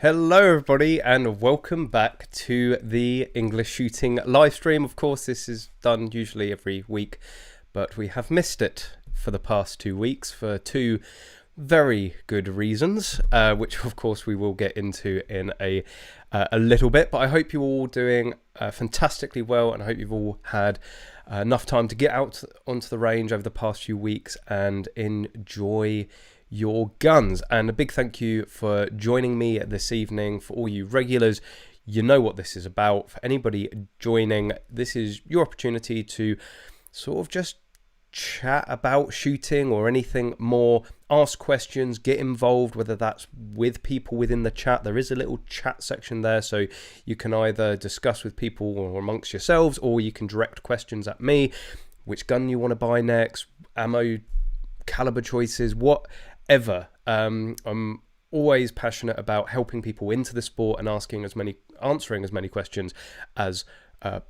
Hello everybody and welcome back to the English shooting live stream. Of course this is done usually every week, but we have missed it for the past 2 weeks for two very good reasons, which of course we will get into in a little bit. But I hope you're all doing fantastically well, and I hope you've all had enough time to get out onto the range over the past few weeks and enjoy your guns. And a big thank you for joining me this evening. For all you regulars, you know what this is about. For anybody joining, this is your opportunity to sort of just chat about shooting or anything more, ask questions, get involved, whether that's with people within the chat. There is a little chat section there, so you can either discuss with people or amongst yourselves, or you can direct questions at me, which gun you want to buy next, ammo caliber choices, whatever. I'm always passionate about helping people into the sport and answering as many questions as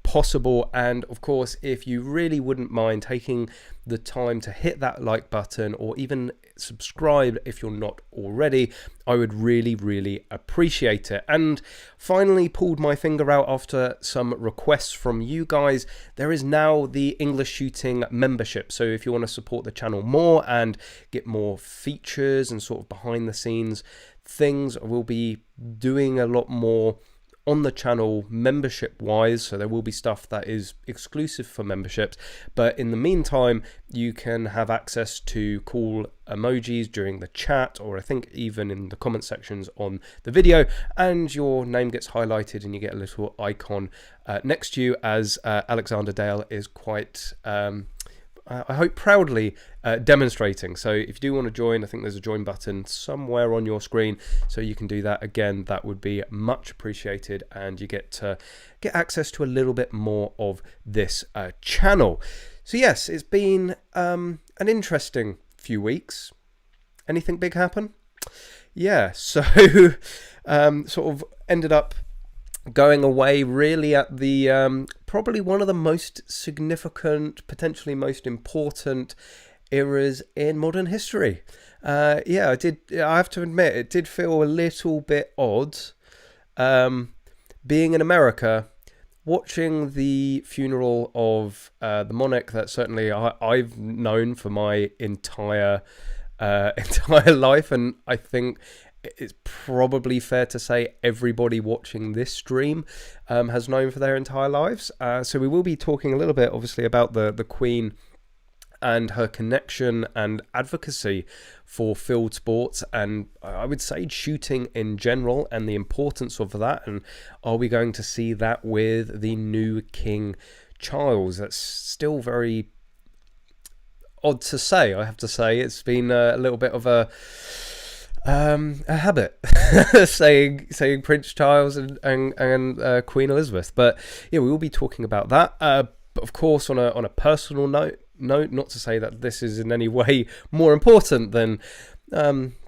possible. And of course, if you really wouldn't mind taking the time to hit that like button or even subscribe if you're not already, I would really appreciate it. And finally pulled my finger out after some requests from you guys. There is now the English Shooting membership, so if you want to support the channel more and get more features and sort of behind the scenes things, we'll be doing a lot more on the channel membership wise, so there will be stuff that is exclusive for memberships. But in the meantime, you can have access to cool emojis during the chat, or I think even in the comment sections on the video, and your name gets highlighted and you get a little icon next to you, as Alexander Dale is quite I hope proudly demonstrating. So if you do want to join, I think there's a join button somewhere on your screen, so you can do that. Again, that would be much appreciated, and you get access to a little bit more of this channel. So yes, it's been an interesting few weeks. Anything big happen? Yeah, so sort of ended up going away really at the probably one of the most significant, potentially most important eras in modern history. Yeah, I have to admit, it did feel a little bit odd being in America, watching the funeral of the monarch that certainly I've known for my entire life, and I think it's probably fair to say everybody watching this stream has known for their entire lives. So we will be talking a little bit, obviously, about the Queen and her connection and advocacy for field sports, and I would say shooting in general, and the importance of that. And are we going to see that with the new King Charles? That's still very odd to say, I have to say. It's been a little bit of a habit saying Prince Charles and Queen Elizabeth. But yeah, we will be talking about that. But of course, on a personal note, not to say that this is in any way more important than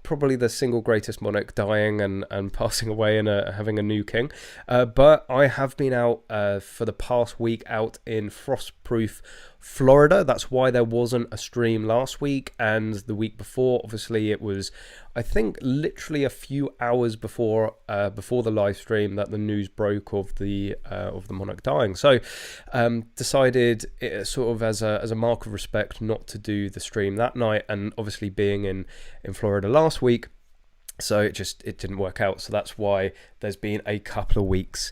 probably the single greatest monarch dying and passing away and having a new king. But I have been out for the past week out in frostproof Florida. That's why there wasn't a stream last week, and the week before, obviously, it was, I think, literally a few hours before the live stream that the news broke of the monarch dying. So decided, sort of as a mark of respect, not to do the stream that night, and obviously being in Florida last week, so it didn't work out. So that's why there's been a couple of weeks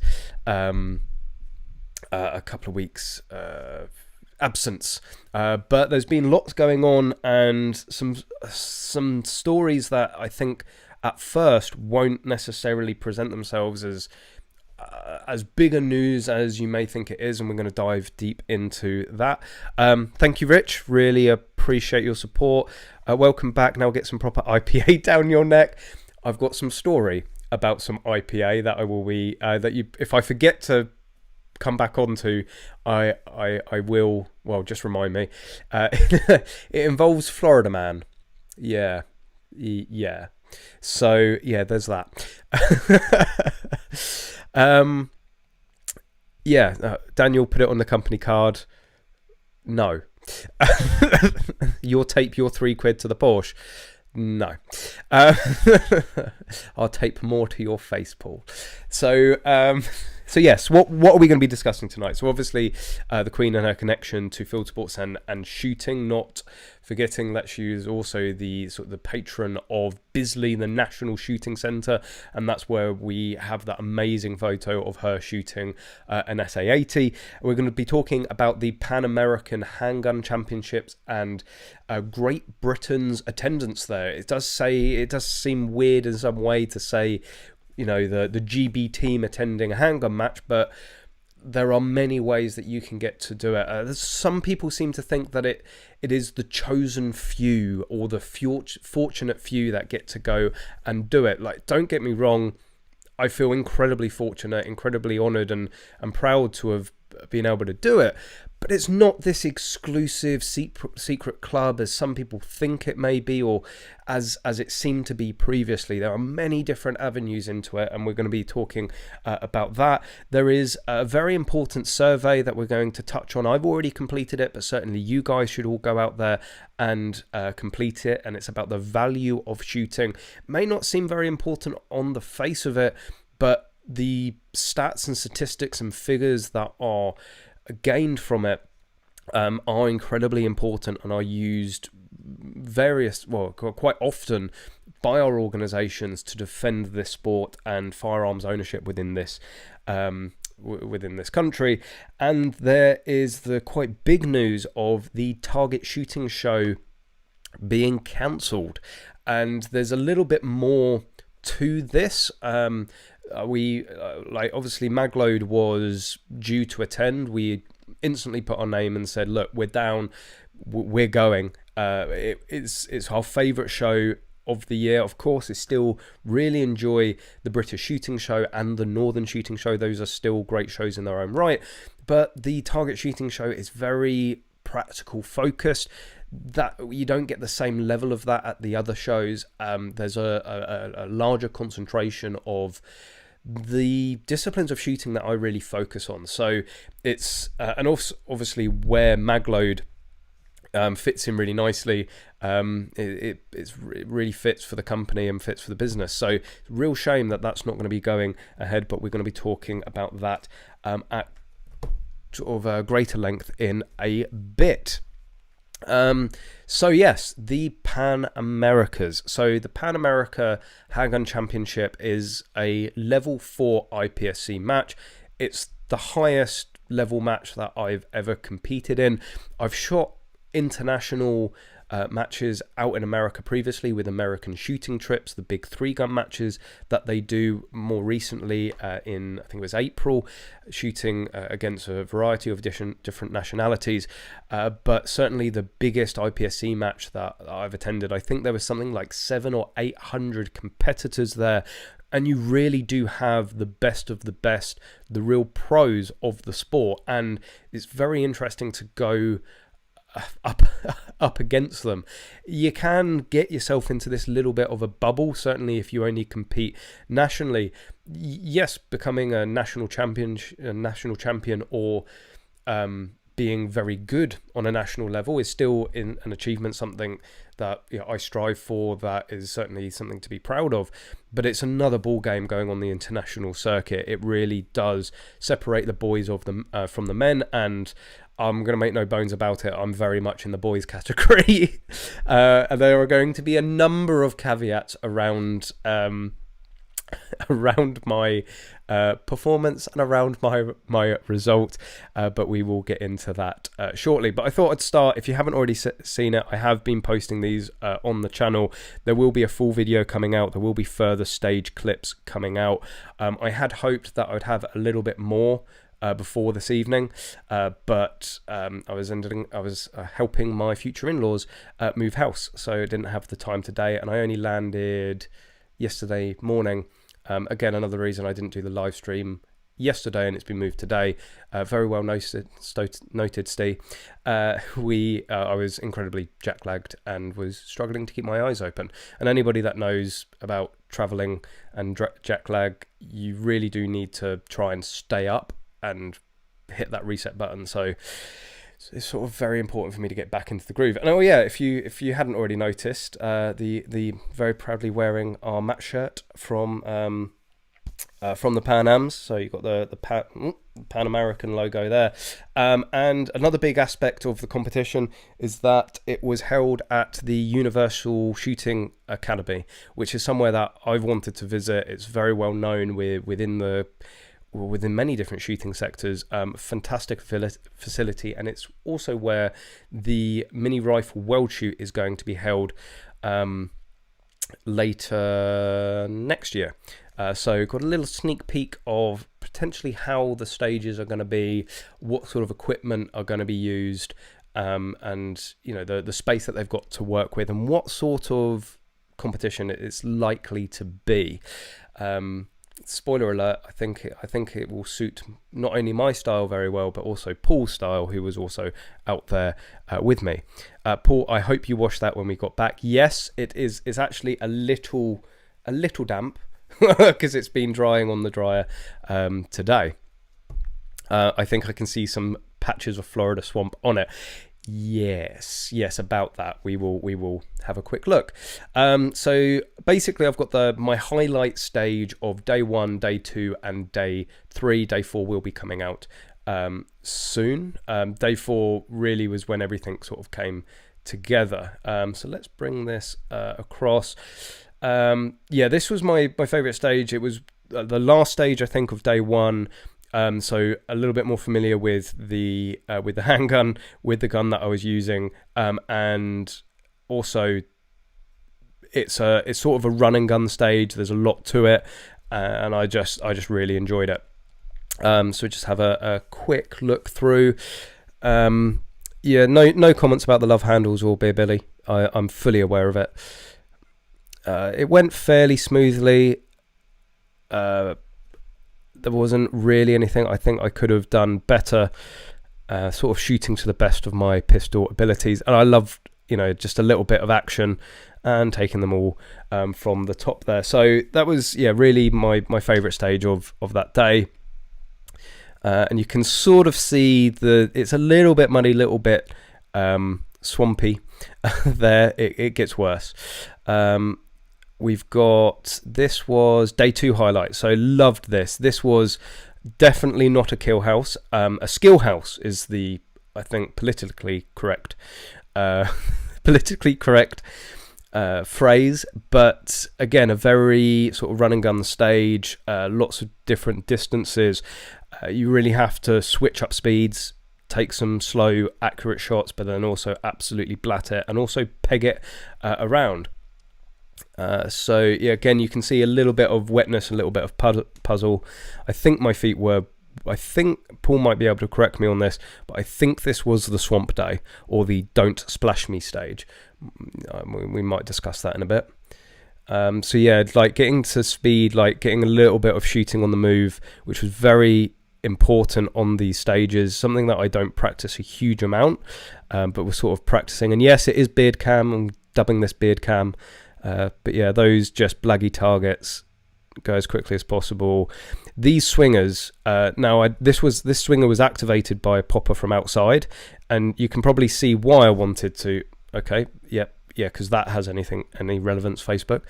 absence, but there's been lots going on, and some stories that I think at first won't necessarily present themselves as big a news as you may think it is, and we're going to dive deep into that. Thank you, Rich, really appreciate your support. Welcome back. Now get some proper IPA down your neck. I've got some story about some IPA that I will be if I forget to come back onto, I will, well, just remind me. It involves Florida Man. Yeah. So yeah, there's that. Daniel put it on the company card. No. Your tape your £3 to the Porsche. No. Uh, I'll tape more to your face, Paul. So yes, what are we going to be discussing tonight? So obviously, the Queen and her connection to field sports and shooting, not forgetting that she is also the sort of the patron of Bisley, the National Shooting Centre, and that's where we have that amazing photo of her shooting an SA-80. We're going to be talking about the Pan American Handgun Championships and Great Britain's attendance there. It does seem weird in some way to say, you know, the GB team attending a handgun match, but there are many ways that you can get to do it. Some people seem to think that it is the chosen few or the fortunate few that get to go and do it. Like, don't get me wrong, I feel incredibly fortunate, incredibly honoured and proud to have been able to do it. But it's not this exclusive secret club as some people think it may be, or as it seemed to be previously. There are many different avenues into it, and we're going to be talking about that. There is a very important survey that we're going to touch on. I've already completed it, but certainly you guys should all go out there and complete it. And it's about the value of shooting. It may not seem very important on the face of it, but the stats and statistics and figures that are gained from it are incredibly important and are used quite often by our organisations to defend this sport and firearms ownership within this country. And there is the quite big news of the Target Shooting Show being cancelled, and there's a little bit more to this. Obviously Magload was due to attend. We instantly put our name and said, look, we're down, we're going. It's our favourite show of the year. Of course, I still really enjoy the British Shooting Show and the Northern Shooting Show. Those are still great shows in their own right, but the Target Shooting Show is very practical focused. That you don't get the same level of that at the other shows. There's a larger concentration of the disciplines of shooting that I really focus on. So it's and also obviously where Magload fits in really nicely. It really fits for the company and fits for the business. So real shame that that's not going to be going ahead, but we're going to be talking about that at sort of greater length in a bit. So yes, the Pan Americas. So the Pan America Handgun Championship is a level 4 IPSC match. It's the highest level match that I've ever competed in. I've shot international matches out in America previously with American shooting trips, the big 3-gun matches that they do more recently in, I think it was April, shooting against a variety of different nationalities. But certainly the biggest IPSC match that I've attended, I think there was something like 700 or 800 competitors there. And you really do have the best of the best, the real pros of the sport. And it's very interesting to go up against them. You can get yourself into this little bit of a bubble, certainly if you only compete nationally. Yes, becoming a national champion or being very good on a national level is still an achievement, something that I strive for, that is certainly something to be proud of. But it's another ball game going on the international circuit. It really does separate the boys from the men, and I'm going to make no bones about it, I'm very much in the boys category. And there are going to be a number of caveats around my performance and around my result, but we will get into that shortly. But I thought I'd start, if you haven't already seen it, I have been posting these on the channel. There will be a full video coming out, there will be further stage clips coming out. I had hoped that I'd have a little bit more before this evening, but I was helping my future in-laws move house, so I didn't have the time today, and I only landed yesterday morning. Again, another reason I didn't do the live stream yesterday, and it's been moved today. Very well noted, Steve. I was incredibly jet lagged and was struggling to keep my eyes open. And anybody that knows about traveling and jet lag, you really do need to try and stay up and hit that reset button. So it's sort of very important for me to get back into the groove. And oh yeah, if you hadn't already noticed, the very proudly wearing our match shirt from the Pan Ams. So you've got the Pan American logo there. And another big aspect of the competition is that it was held at the Universal Shooting Academy, which is somewhere that I've wanted to visit. It's very well known within many different shooting sectors. Fantastic facility, and it's also where the mini rifle world shoot is going to be held later next year. So got a little sneak peek of potentially how the stages are going to be, what sort of equipment are going to be used, and you know the space that they've got to work with, and what sort of competition it's likely to be. Spoiler alert, I think it will suit not only my style very well, but also Paul's style, who was also out there with me. Paul, I hope you washed that when we got back. Yes, it's actually a little damp because it's been drying on the dryer today. I think I can see some patches of Florida swamp on it. Yes, about that. We will have a quick look. So basically I've got my highlight stage of day 1, day 2 and day 3. Day 4 will be coming out soon. Day 4 really was when everything sort of came together. So let's bring this across. Yeah, this was my favorite stage. It was the last stage, I think, of day 1. So a little bit more familiar with the handgun, with the gun that I was using, and also it's sort of a run and gun stage. There's a lot to it, and I just really enjoyed it. So just have a quick look through. Yeah, no comments about the love handles or Beer Billy. I'm fully aware of it. It went fairly smoothly. There wasn't really anything I think I could have done better, sort of shooting to the best of my pistol abilities. And I loved, just a little bit of action and taking them all from the top there. So that was, really my favourite stage of that day. And you can sort of see it's a little bit muddy, little bit swampy there. It gets worse. We've got, this was day 2 highlight, so loved this. This was definitely not a kill house. A skill house is I think, politically correct phrase, but again, a very sort of run and gun stage, lots of different distances. You really have to switch up speeds, take some slow, accurate shots, but then also absolutely blat it and also peg it around. So yeah, again, you can see a little bit of wetness, a little bit of puzzle. I think Paul might be able to correct me on this, but I think this was the swamp day or the don't splash me stage. We might discuss that in a bit. So yeah, like getting to speed, like getting a little bit of shooting on the move, which was very important on these stages, something that I don't practice a huge amount, but we're sort of practicing. And yes, it is beard cam. I'm dubbing this beard cam. But yeah, those just blaggy targets, go as quickly as possible. These swingers, this swinger was activated by a popper from outside, and you can probably see why I wanted to. Okay, yeah, because that has any relevance, Facebook.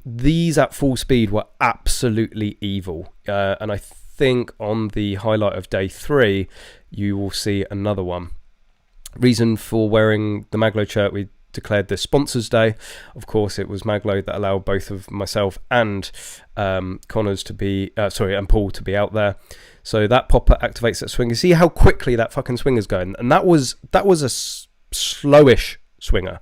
These at full speed were absolutely evil, and I think on the highlight of day 3, you will see another one. Reason for wearing the Magload shirt, we declared this sponsors day. Of course, it was Magload that allowed both of myself and Connors to be and Paul to be out there. So that popper activates that swinger. See how quickly that fucking swinger's going, and that was a slowish swinger.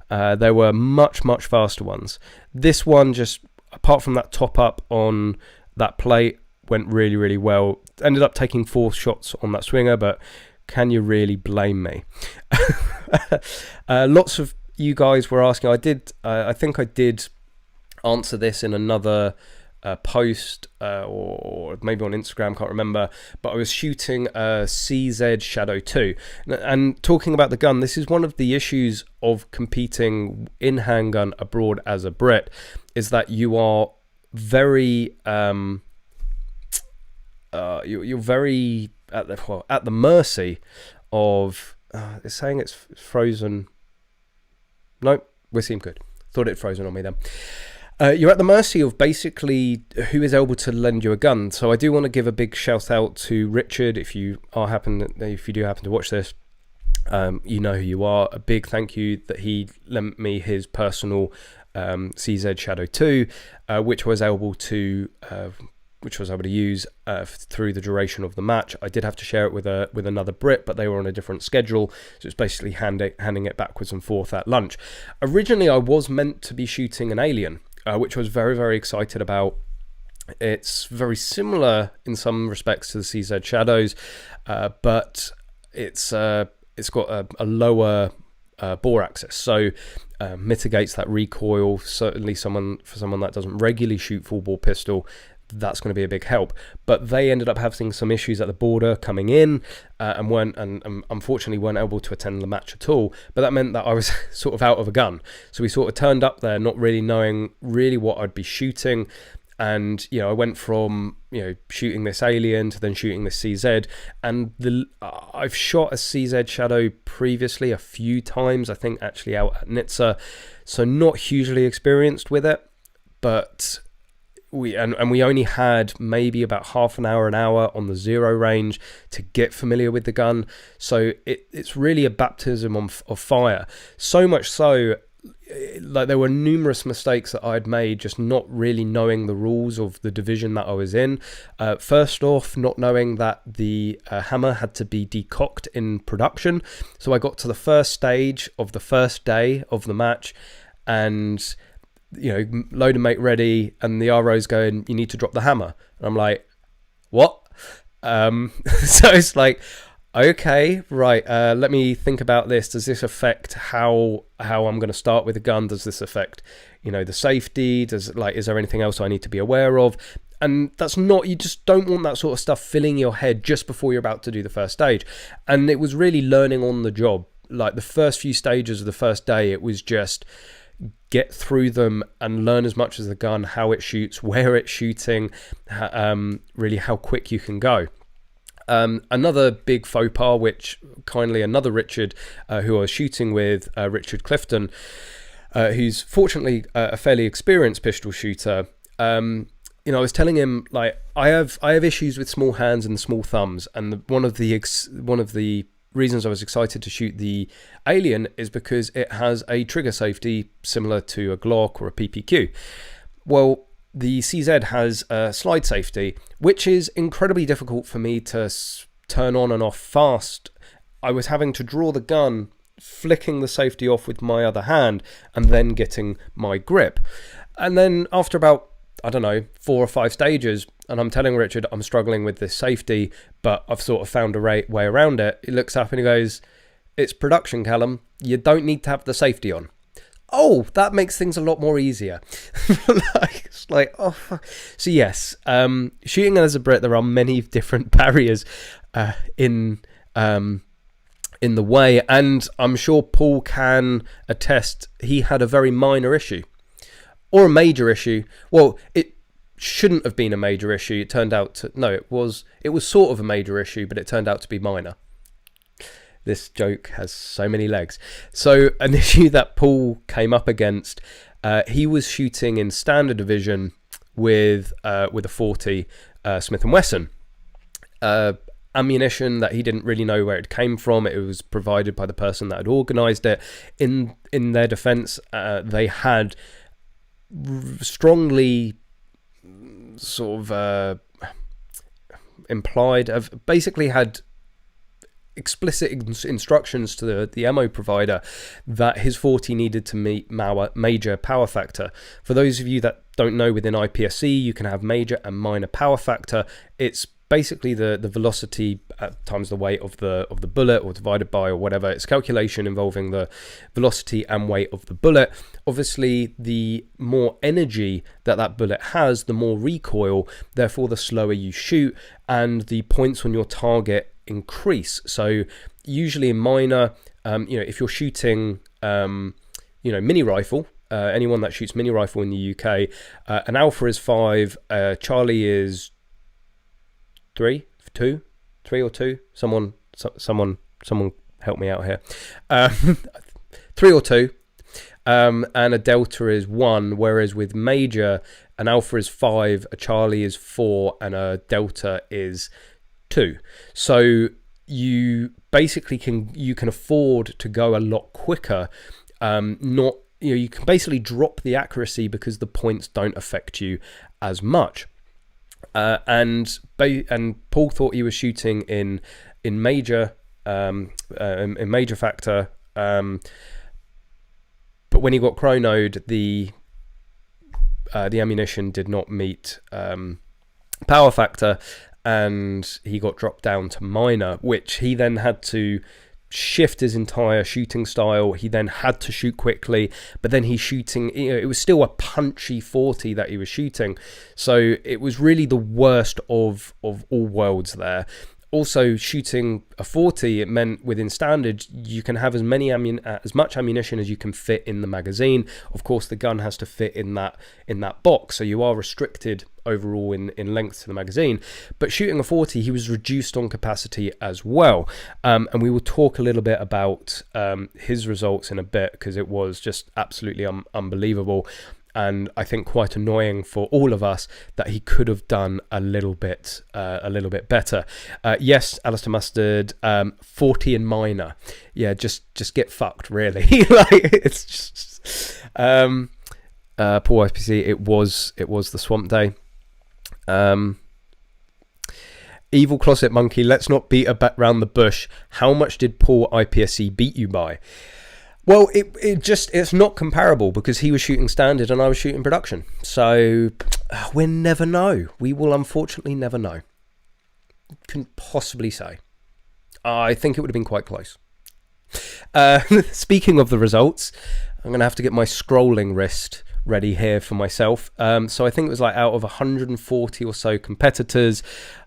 There were much faster ones. This one, just apart from that top up on that plate, went really well. Ended up taking 4 shots on that swinger, but can you really blame me? Lots of you guys were asking. I think I did answer this in another post or maybe on Instagram, can't remember, but I was shooting a CZ Shadow 2, and talking about the gun, this is one of the issues of competing in handgun abroad as a Brit, is that you are very you're very at the mercy of, it's saying it's frozen. Nope, we seem good. Thought it frozen on me then. You're at the mercy of basically who is able to lend you a gun. So I do want to give a big shout out to Richard. If you do happen to watch this, you know who you are. A big thank you that he lent me his personal CZ Shadow 2, which I was able to use through the duration of the match. I did have to share it with another Brit, but they were on a different schedule, so it's basically handing it backwards and forth at lunch. Originally, I was meant to be shooting an Alien, which I was very, very excited about. It's very similar in some respects to the CZ Shadows, but it's got a lower bore axis, so mitigates that recoil. Certainly, for someone that doesn't regularly shoot full bore pistol, that's going to be a big help. But they ended up having some issues at the border coming in, and unfortunately weren't able to attend the match at all. But that meant that I was sort of out of a gun. So we sort of turned up there not really knowing what I'd be shooting. And, I went from, shooting this Alien to then shooting this CZ. And I've shot a CZ Shadow previously a few times, I think actually out at Nizza. So not hugely experienced with it. But we only had maybe about half an hour on the 0 range to get familiar with the gun. So it's really a baptism of fire. So much so, like, there were numerous mistakes that I'd made just not really knowing the rules of the division that I was in. First off, not knowing that the hammer had to be decocked in production. So I got to the first stage of the first day of the match, and load and make ready, and the RO's going, you need to drop the hammer. And I'm like, what? So it's like, okay, right, let me think about this. Does this affect how I'm going to start with a gun? Does this affect, the safety? Is there anything else I need to be aware of? And you just don't want that sort of stuff filling your head just before you're about to do the first stage. And it was really learning on the job. Like, the first few stages of the first day, it was just get through them and learn as much as the gun, how it shoots, where it's shooting, really how quick you can go. Another big faux pas, which kindly another Richard, who I was shooting with, Richard Clifton, who's fortunately a fairly experienced pistol shooter. I was telling him, like, I have issues with small hands and small thumbs, and one of the reasons I was excited to shoot the Alien is because it has a trigger safety similar to a Glock or a PPQ. Well, the CZ has a slide safety, which is incredibly difficult for me to turn on and off fast. I was having to draw the gun, flicking the safety off with my other hand, and then getting my grip. And then after about, 4 or 5 stages, and I'm telling Richard I'm struggling with this safety, but I've sort of found a way around it. He looks up and he goes, it's production, Callum. You don't need to have the safety on. Oh, that makes things a lot more easier. So yes, shooting as a Brit, there are many different barriers in the way, and I'm sure Paul can attest he had a very minor issue. Or a major issue. Well, it shouldn't have been a major issue. It turned out to... No, it was sort of a major issue, but it turned out to be minor. This joke has so many legs. So, an issue that Paul came up against, he was shooting in standard division with a 40 Smith & Wesson. Ammunition that he didn't really know where it came from. It was provided by the person that had organised it. In their defence, they had strongly sort of implied, basically had explicit instructions to the ammo provider that his 40 needed to meet major power factor. For those of you that don't know, within IPSC you can have major and minor power factor. It's basically the velocity times the weight of the bullet, or divided by, or whatever. It's calculation involving the velocity and weight of the bullet. Obviously, the more energy that bullet has, the more recoil, therefore the slower you shoot, and the points on your target increase. So usually in minor, if you're shooting mini rifle, anyone that shoots mini rifle in the UK, an alpha is 5, Charlie is 3 or 2. Someone Someone help me out here. 3 or 2. And a delta is 1, whereas with major, an alpha is 5, a Charlie is 4, and a delta is 2. So you basically can afford to go a lot quicker. You can basically drop the accuracy because the points don't affect you as much. And Paul thought he was shooting in major factor, but when he got chronoed, the ammunition did not meet power factor, and he got dropped down to minor, which he then had to shift his entire shooting style. He then had to shoot quickly, but then he's shooting, it was still a punchy 40 that he was shooting, so it was really the worst of all worlds there. Also, shooting a 40, it meant within standard you can have as much ammunition as you can fit in the magazine. Of course, the gun has to fit in that box, so you are restricted overall in length to the magazine. But shooting a 40, he was reduced on capacity as well, and we will talk a little bit about his results in a bit, because it was just absolutely unbelievable. And I think quite annoying for all of us that he could have done a little bit better. Yes, Alistair Mustard, 40 in minor. Yeah, just get fucked, really. Like, it's just Paul IPC. It was the Swamp Day. Evil Closet Monkey. Let's not beat around the bush. How much did Paul IPSC beat you by? Well, it's not comparable, because he was shooting standard and I was shooting production. So we'll never know. We will unfortunately never know. Couldn't possibly say. I think it would have been quite close. Speaking of the results, I'm going to have to get my scrolling wrist ready here for myself. So I think it was like out of 140 or so competitors.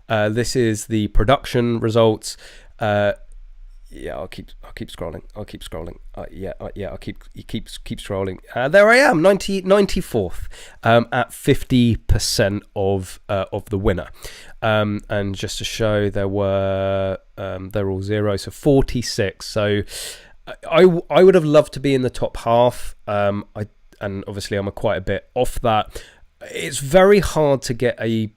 This is the production results. Yeah, I'll keep scrolling. I'll keep scrolling. I'll keep scrolling. There I am, 94th, at 50% of the winner. And just to show, they're all 0, so 46. So I would have loved to be in the top half. And obviously I'm quite a bit off that. It's very hard to get a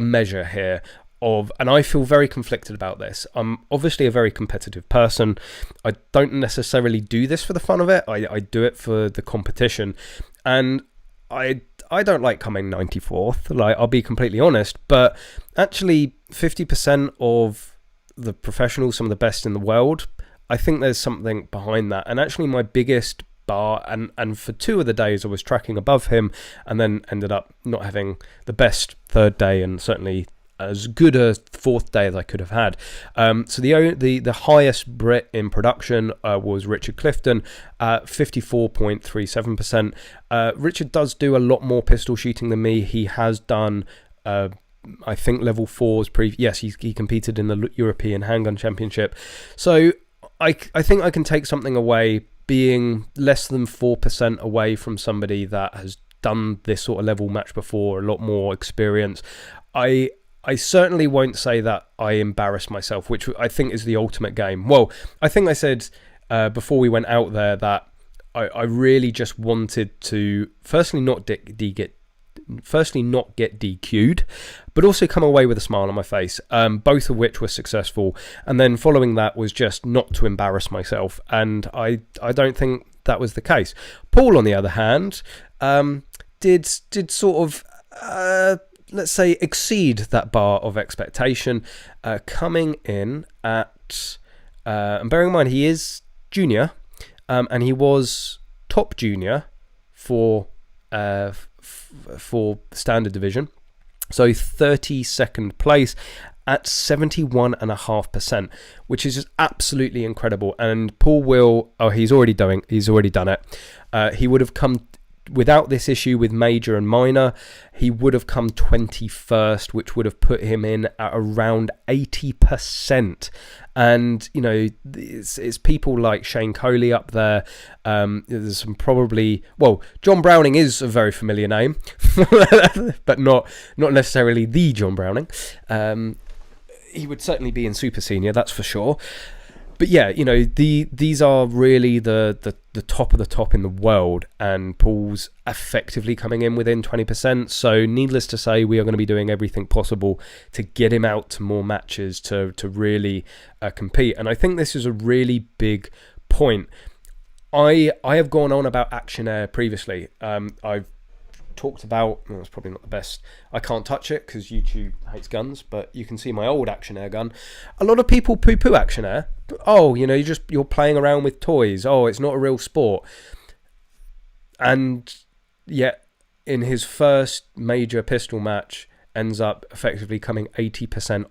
measure here. And I feel very conflicted about this. I'm obviously a very competitive person. I don't necessarily do this for the fun of it. I do it for the competition, and I don't like coming 94th. Like, I'll be completely honest, but actually 50% of the professionals, some of the best in the world, I think there's something behind that. And actually my biggest bar, and for 2 of the days I was tracking above him, and then ended up not having the best 3rd day, and certainly as good a 4th day as I could have had. So the highest Brit in production was Richard Clifton, 54.37%. Richard does do a lot more pistol shooting than me. He has done, I think, level 4s. Yes, he competed in the European Handgun Championship. So I think I can take something away, being less than 4% away from somebody that has done this sort of level match before, a lot more experience. I certainly won't say that I embarrassed myself, which I think is the ultimate game. Well, I think I said before we went out there that I really just wanted to firstly not get DQ'd, but also come away with a smile on my face, both of which were successful. And then following that was just not to embarrass myself, and I don't think that was the case. Paul, on the other hand, did sort of let's say exceed that bar of expectation, coming in at and bearing in mind he is junior, and he was top junior for standard division, so 32nd place at 71.5%, which is just absolutely incredible. And Paul will, he's already done it. He would have come, without this issue with major and minor, he would have come 21st, which would have put him in at around 80%. And, you know, it's people like Shane Coley up there. There's some probably, well, John Browning is a very familiar name, but not necessarily the John Browning. He would certainly be in Super Senior, that's for sure. But yeah, you know, these are really the top of the top in the world, and Paul's effectively coming in within 20%. So needless to say, we are going to be doing everything possible to get him out to more matches to really compete. And I think this is a really big point. I have gone on about Action Air previously. I've talked about, well, it's probably not the best, I can't touch it because YouTube hates guns, but you can see my old Action Air gun. A lot of people poo-poo Action Air. Oh, you know, you're playing around with toys. Oh, it's not a real sport. And yet in his first major pistol match ends up effectively coming 80%,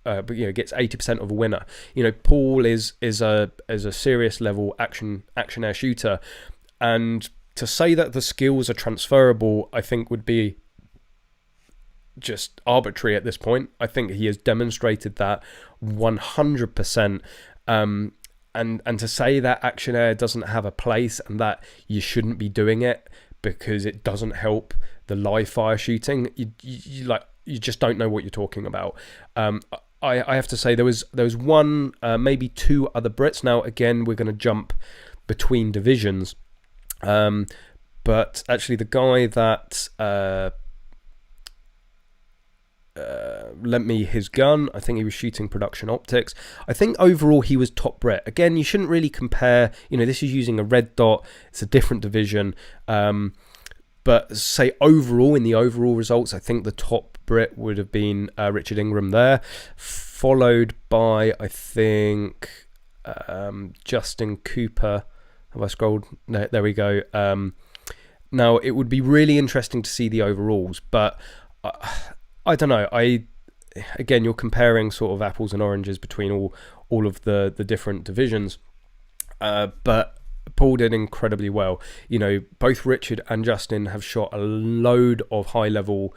but you know, gets 80% of a winner. You know, Paul is a serious level action Air shooter, and to say that the skills are transferable, I think would be just arbitrary at this point. I think he has demonstrated that 100%. And to say that Action Air doesn't have a place and that you shouldn't be doing it because it doesn't help the live fire shooting, you just don't know what you're talking about. I have to say there was one, maybe two other Brits. Now again, we're going to jump between divisions. But actually the guy that lent me his gun, I think he was shooting Production Optics. I think overall he was top Brit. Again, you shouldn't really compare, you know, this is using a red dot, it's a different division. But say overall, in the overall results, I think the top Brit would have been Richard Ingram there, followed by, I think, Justin Cooper. Have I scrolled? No, there we go. Now, it would be really interesting to see the overalls, but I don't know. Again, you're comparing sort of apples and oranges between all of the different divisions, but Paul did incredibly well. You know, both Richard and Justin have shot a load of high-level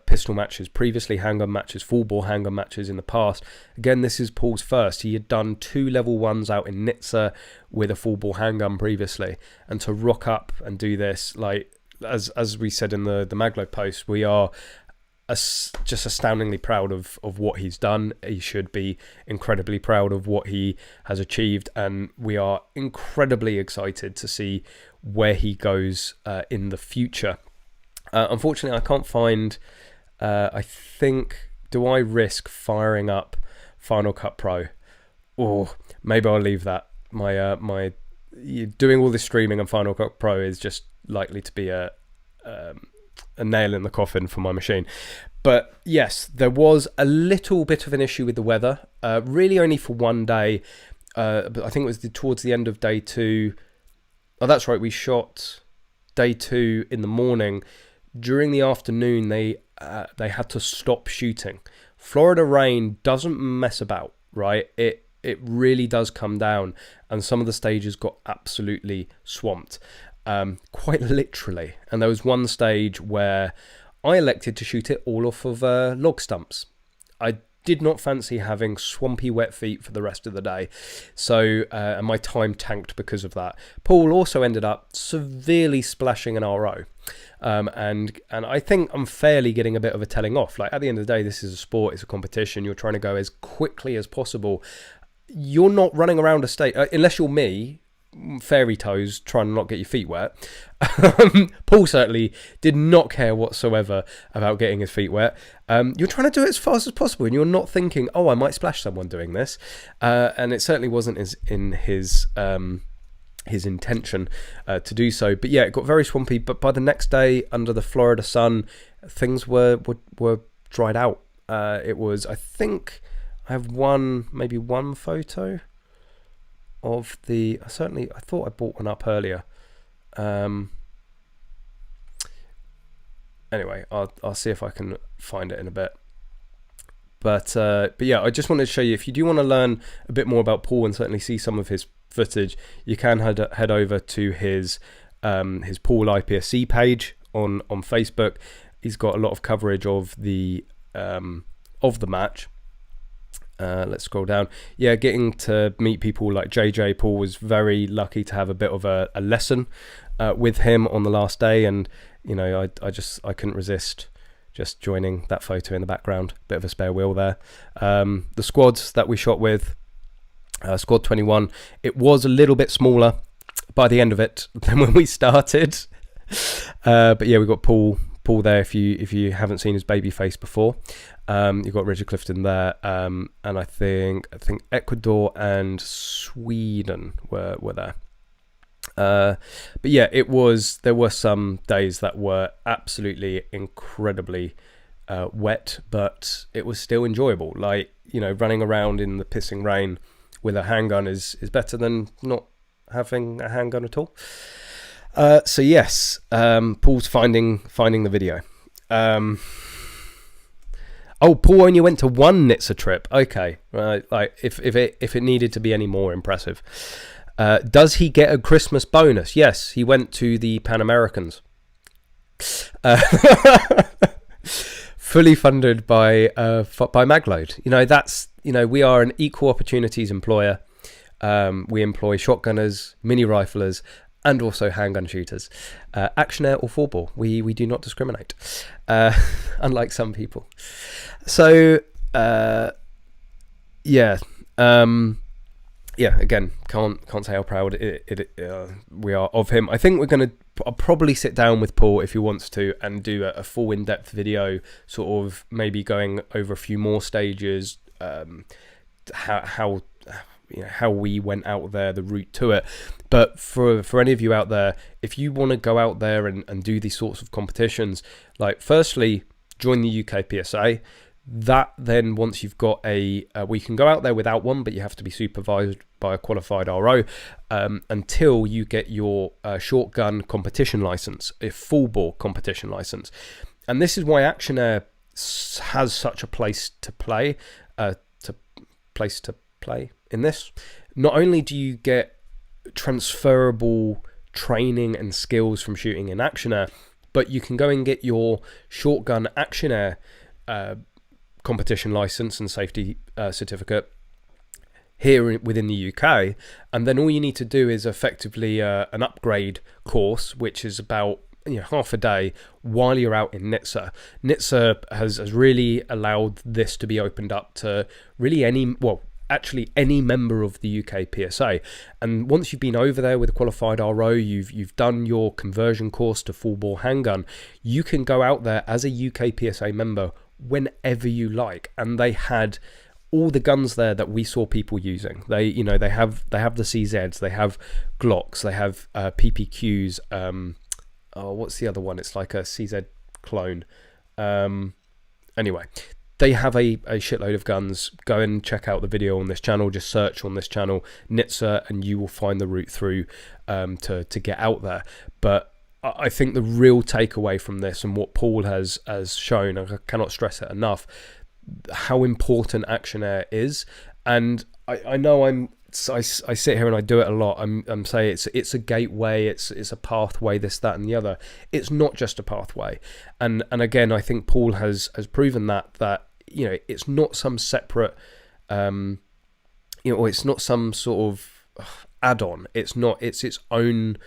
pistol matches previously, handgun matches, full bore handgun matches in the past. Again, this is Paul's first. He had done 2 level 1s out in Nizza with a full bore handgun previously, and to rock up and do this, like as we said in the Magload post, we are just astoundingly proud of what he's done. He should be incredibly proud of what he has achieved, and we are incredibly excited to see where he goes in the future. Unfortunately, I can't find, I think, do I risk firing up Final Cut Pro? Or maybe I'll leave that. My doing all this streaming on Final Cut Pro is just likely to be a nail in the coffin for my machine. But yes, there was a little bit of an issue with the weather, really only for one day. But I think it was towards the end of day 2. Oh, that's right, we shot day 2 in the morning. During the afternoon, they had to stop shooting. Florida rain doesn't mess about, right? It really does come down, and some of the stages got absolutely swamped, quite literally. And there was one stage where I elected to shoot it all off of log stumps. I did not fancy having swampy wet feet for the rest of the day, so and my time tanked because of that. Paul also ended up severely splashing an RO, and I think I'm fairly getting a bit of a telling off. Like, at the end of the day, this is a sport, it's a competition, you're trying to go as quickly as possible. You're not running around a state, unless you're me, fairy toes, trying to not get your feet wet. Paul certainly did not care whatsoever about getting his feet wet. You're trying to do it as fast as possible, and you're not thinking, oh, I might splash someone doing this. And it certainly wasn't in his intention to do so. But yeah, it got very swampy. But by the next day, under the Florida sun, things were dried out. It was, I think, I have maybe one photo of the, I thought I bought one up earlier. Anyway, I'll see if I can find it in a bit. But yeah, I just wanted to show you, if you do want to learn a bit more about Paul and certainly see some of his footage, you can head over to his Paul IPSC page on Facebook. He's got a lot of coverage of the match. Let's scroll down. Yeah, getting to meet people like JJ. Paul was very lucky to have a bit of a lesson with him on the last day, and you know, I couldn't resist just joining that photo in the background. Bit of a spare wheel there. The squads that we shot with, Squad 21. It was a little bit smaller by the end of it than when we started. But yeah, we've got Paul there. If you haven't seen his baby face before, you've got Richard Clifton there, and I think Ecuador and Sweden were there. But yeah, there were some days that were absolutely incredibly wet, but it was still enjoyable. Like, you know, running around in the pissing rain with a handgun is better than not having a handgun at all. So yes, Paul's finding the video. Oh, Paul only went to one NHTSA trip. Okay, right. Like if it needed to be any more impressive, does he get a Christmas bonus? Yes, he went to the Pan Americans. Fully funded by Magload. You know, we are an equal opportunities employer. We employ shotgunners, mini riflers, and also handgun shooters, action air or full bore. We do not discriminate, unlike some people. So yeah, again, can't say how proud we are of him. I think I'll probably sit down with Paul if he wants to and do a full in-depth video, sort of maybe going over a few more stages, how we went out there, the route to it. But for any of you out there, if you want to go out there and do these sorts of competitions, like, firstly, join the UK PSA. That then, once you've got we can go out there without one, but you have to be supervised by a qualified RO until you get your shotgun competition license, a full bore competition license. And this is why Action Air has such a place to play in this. Not only do you get transferable training and skills from shooting in Action Air, but you can go and get your shotgun Action Air competition license and safety certificate here within the UK, and then all you need to do is effectively an upgrade course, which is about half a day while you're out in NHTSA. NHTSA has really allowed this to be opened up to really any member of the UK PSA. And once you've been over there with a qualified RO, you've done your conversion course to full bore handgun, you can go out there as a UK PSA member whenever you like. And they had all the guns there that we saw people using. They have the CZs, they have Glocks, they have PPQs. What's the other one? It's like a CZ clone. Anyway, they have a shitload of guns. Go and check out the video on this channel. Just search on this channel NHTSA and you will find the route through to get out there. But I think the real takeaway from this, and what Paul has shown, I cannot stress it enough, how important Action Air is. And I know I sit here and I do it a lot. I'm saying it's a gateway, it's a pathway, this, that, and the other. It's not just a pathway. And again, I think Paul has proven that it's not some separate, or it's not some sort of add-on. It's its own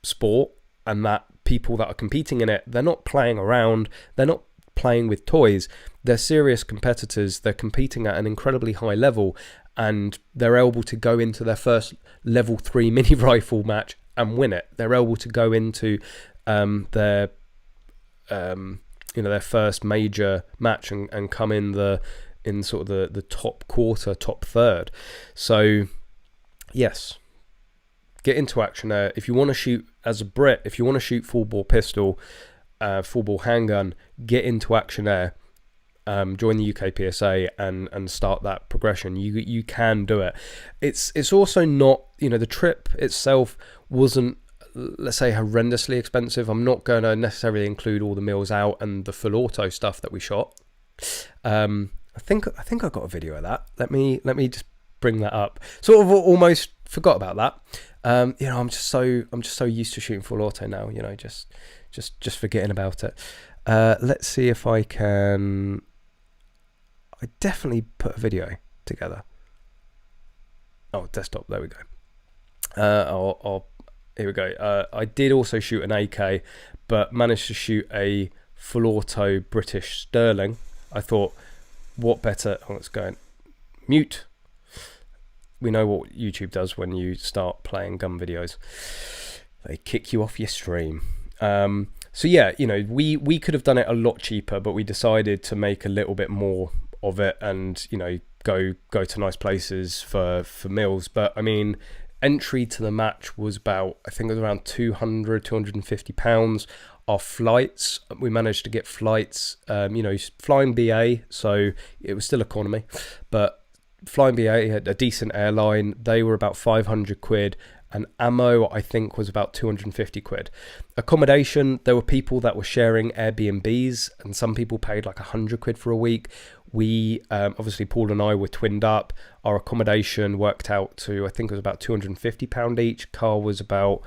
sport, and that people that are competing in it, they're not playing around. They're not playing with toys. They're serious competitors. They're competing at an incredibly high level, and they're able to go into their first level 3 mini rifle match and win it. They're able to go into their first major match and come in sort of the top quarter, top third. So yes, get into Action Air. If you want to shoot as a Brit, if you want to shoot full bore pistol, full bore handgun, get into Action Air. Join the UK PSA and start that progression. You can do it. It's also not, the trip itself wasn't, let's say, horrendously expensive. I'm not going to necessarily include all the meals out and the full auto stuff that we shot. I think I got a video of that. Let me just bring that up. Sort of almost forgot about that. I'm just so used to shooting full auto now. Just forgetting about it. Let's see if I can. I definitely put a video together. Oh, desktop. There we go. Here we go. I did also shoot an AK, but managed to shoot a full auto British Sterling. I thought, what better? Oh, it's going mute. we know what YouTube does when you start playing gun videos. They kick you off your stream. So yeah, you know, we could have done it a lot cheaper, but we decided to make a little bit more of it, and you know, go to nice places for meals. But I mean, entry to the match was about, I think it was around £250. Our flights, we managed to get flights, you know, flying BA, so it was still economy, but flying BA had a decent airline. They were about 500 quid, and ammo, I think, was about 250 quid. Accommodation, there were people that were sharing Airbnbs, and some people paid like 100 quid for a week. We, obviously, Paul and I were twinned up. Our accommodation worked out to, I think it was about £250 each. Car was about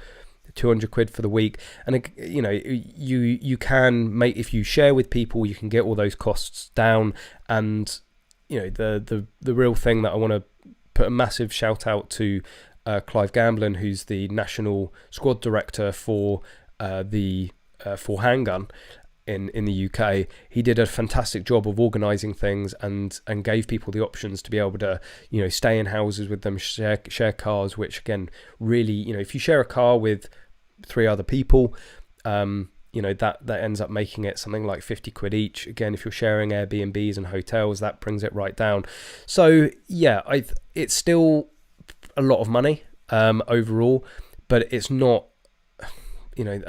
200 quid for the week. And you know, you can make, if you share with people, you can get all those costs down. And you know, the real thing that I want to put a massive shout out to Clive Gamblin, who's the national squad director for for handgun in the UK. He did a fantastic job of organising things and gave people the options to be able to, you know, stay in houses with them, share cars, which again, really, you know, if you share a car with 3 other people, you know, that ends up making it something like 50 quid each. Again, if you're sharing Airbnbs and hotels, that brings it right down. So yeah, it's still a lot of money overall, but it's not, you know,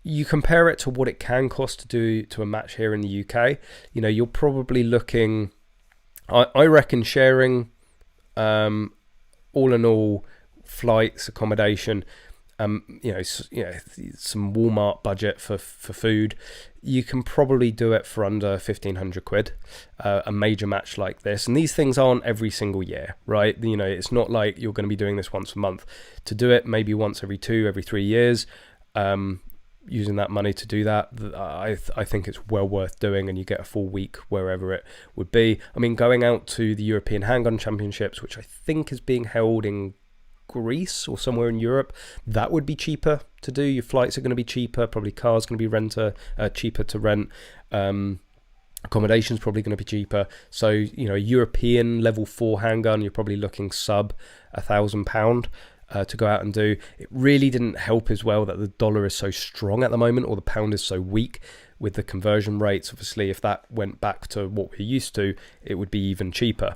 you compare it to what it can cost to do to a match here in the UK, you know, you're probably looking, I reckon, sharing all in all, flights, accommodation, you know, some Walmart budget for food, you can probably do it for under 1,500 quid, a major match like this. And these things aren't every single year, right? You know, it's not like you're going to be doing this once a month. To do it maybe once every 3 years, using that money to do that, I think it's well worth doing, and you get a full week wherever it would be. I mean, going out to the European Handgun Championships, which I think is being held in Greece or somewhere in Europe, that would be cheaper to do. Your flights are going to be cheaper, probably cars going to be cheaper to rent, accommodation's probably going to be cheaper. So, you know, European level 4 handgun, you're probably looking sub £1,000 to go out and do. It really didn't help as well that the dollar is so strong at the moment, or the pound is so weak with the conversion rates. Obviously, if that went back to what we're used to, it would be even cheaper.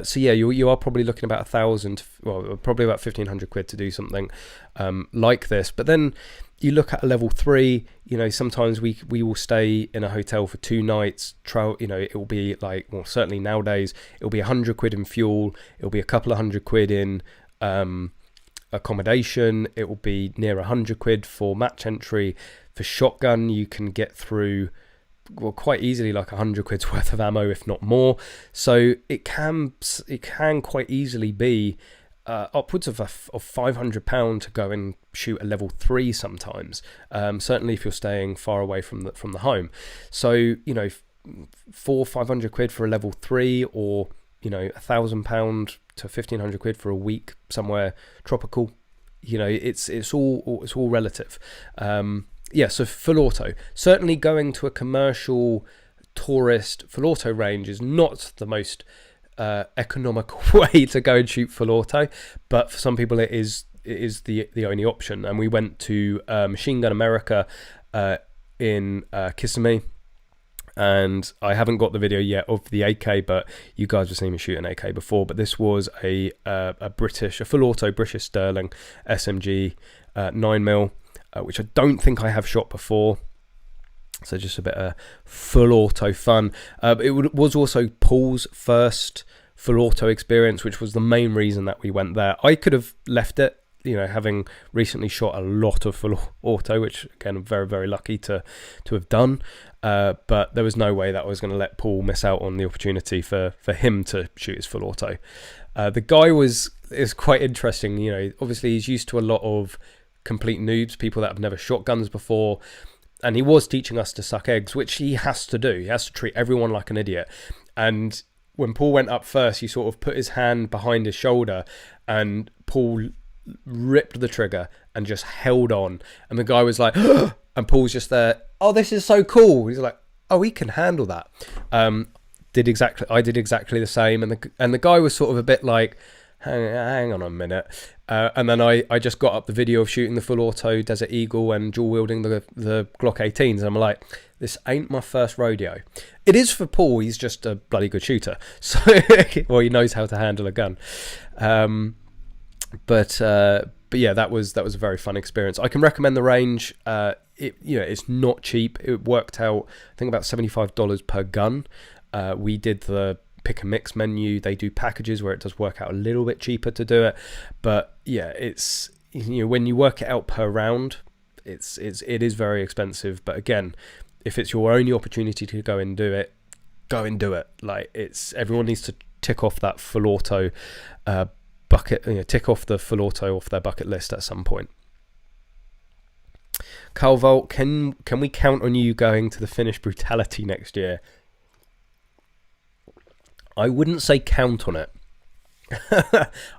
So yeah, you are probably looking about probably about 1,500 quid to do something like this. But then you look at a level 3, you know, sometimes we will stay in a hotel for 2 nights. You know, it will be like, well, certainly nowadays, it will be 100 quid in fuel. It will be a couple of 100 quid in accommodation. It will be near 100 quid for match entry. For shotgun, you can get through, well, quite easily like 100 quid's worth of ammo, if not more. So it can quite easily be upwards of £500 to go and shoot a level 3 sometimes. Certainly if you're staying far away from the home. So, you know, 500 quid for a level 3, or, you know, £1,000 to 1,500 quid for a week somewhere tropical. You know, it's all relative. Yeah, so full auto. Certainly going to a commercial tourist full auto range is not the most economical way to go and shoot full auto, but for some people it is the only option. And we went to Machine Gun America in Kissimmee, and I haven't got the video yet of the AK, but you guys have seen me shoot an AK before. But this was a full auto British Sterling SMG 9mm. Which I don't think I have shot before. So just a bit of full auto fun. It was also Paul's first full auto experience, which was the main reason that we went there. I could have left it, you know, having recently shot a lot of full auto, which again, I'm very, very lucky to have done. But there was no way that I was going to let Paul miss out on the opportunity for him to shoot his full auto. The guy is quite interesting. You know, obviously he's used to a lot of complete noobs, people that have never shot guns before, and he was teaching us to suck eggs, which he has to do. He has to treat everyone like an idiot. And when Paul went up first, he sort of put his hand behind his shoulder, and Paul ripped the trigger and just held on, and the guy was like and Paul's just there, oh, this is so cool. He's like, oh, he can handle that. I did exactly the same, and the guy was sort of a bit like, hang on a minute. And then I just got up the video of shooting the full auto Desert Eagle and dual wielding the Glock 18s. And I'm like, this ain't my first rodeo. It is for Paul. He's just a bloody good shooter. So, well, he knows how to handle a gun. But yeah, that was a very fun experience. I can recommend the range. It's not cheap. It worked out, I think, about $75 per gun. We did the pick and mix menu. They do packages where it does work out a little bit cheaper to do it, but yeah, it's, when you work it out per round, it is very expensive. But again, if it's your only opportunity to go and do it, go and do it. Like, everyone needs to tick off that full auto bucket, tick off the full auto off their bucket list at some point. Carl Volt, can we count on you going to the Finnish Brutality next year? I wouldn't say count on it.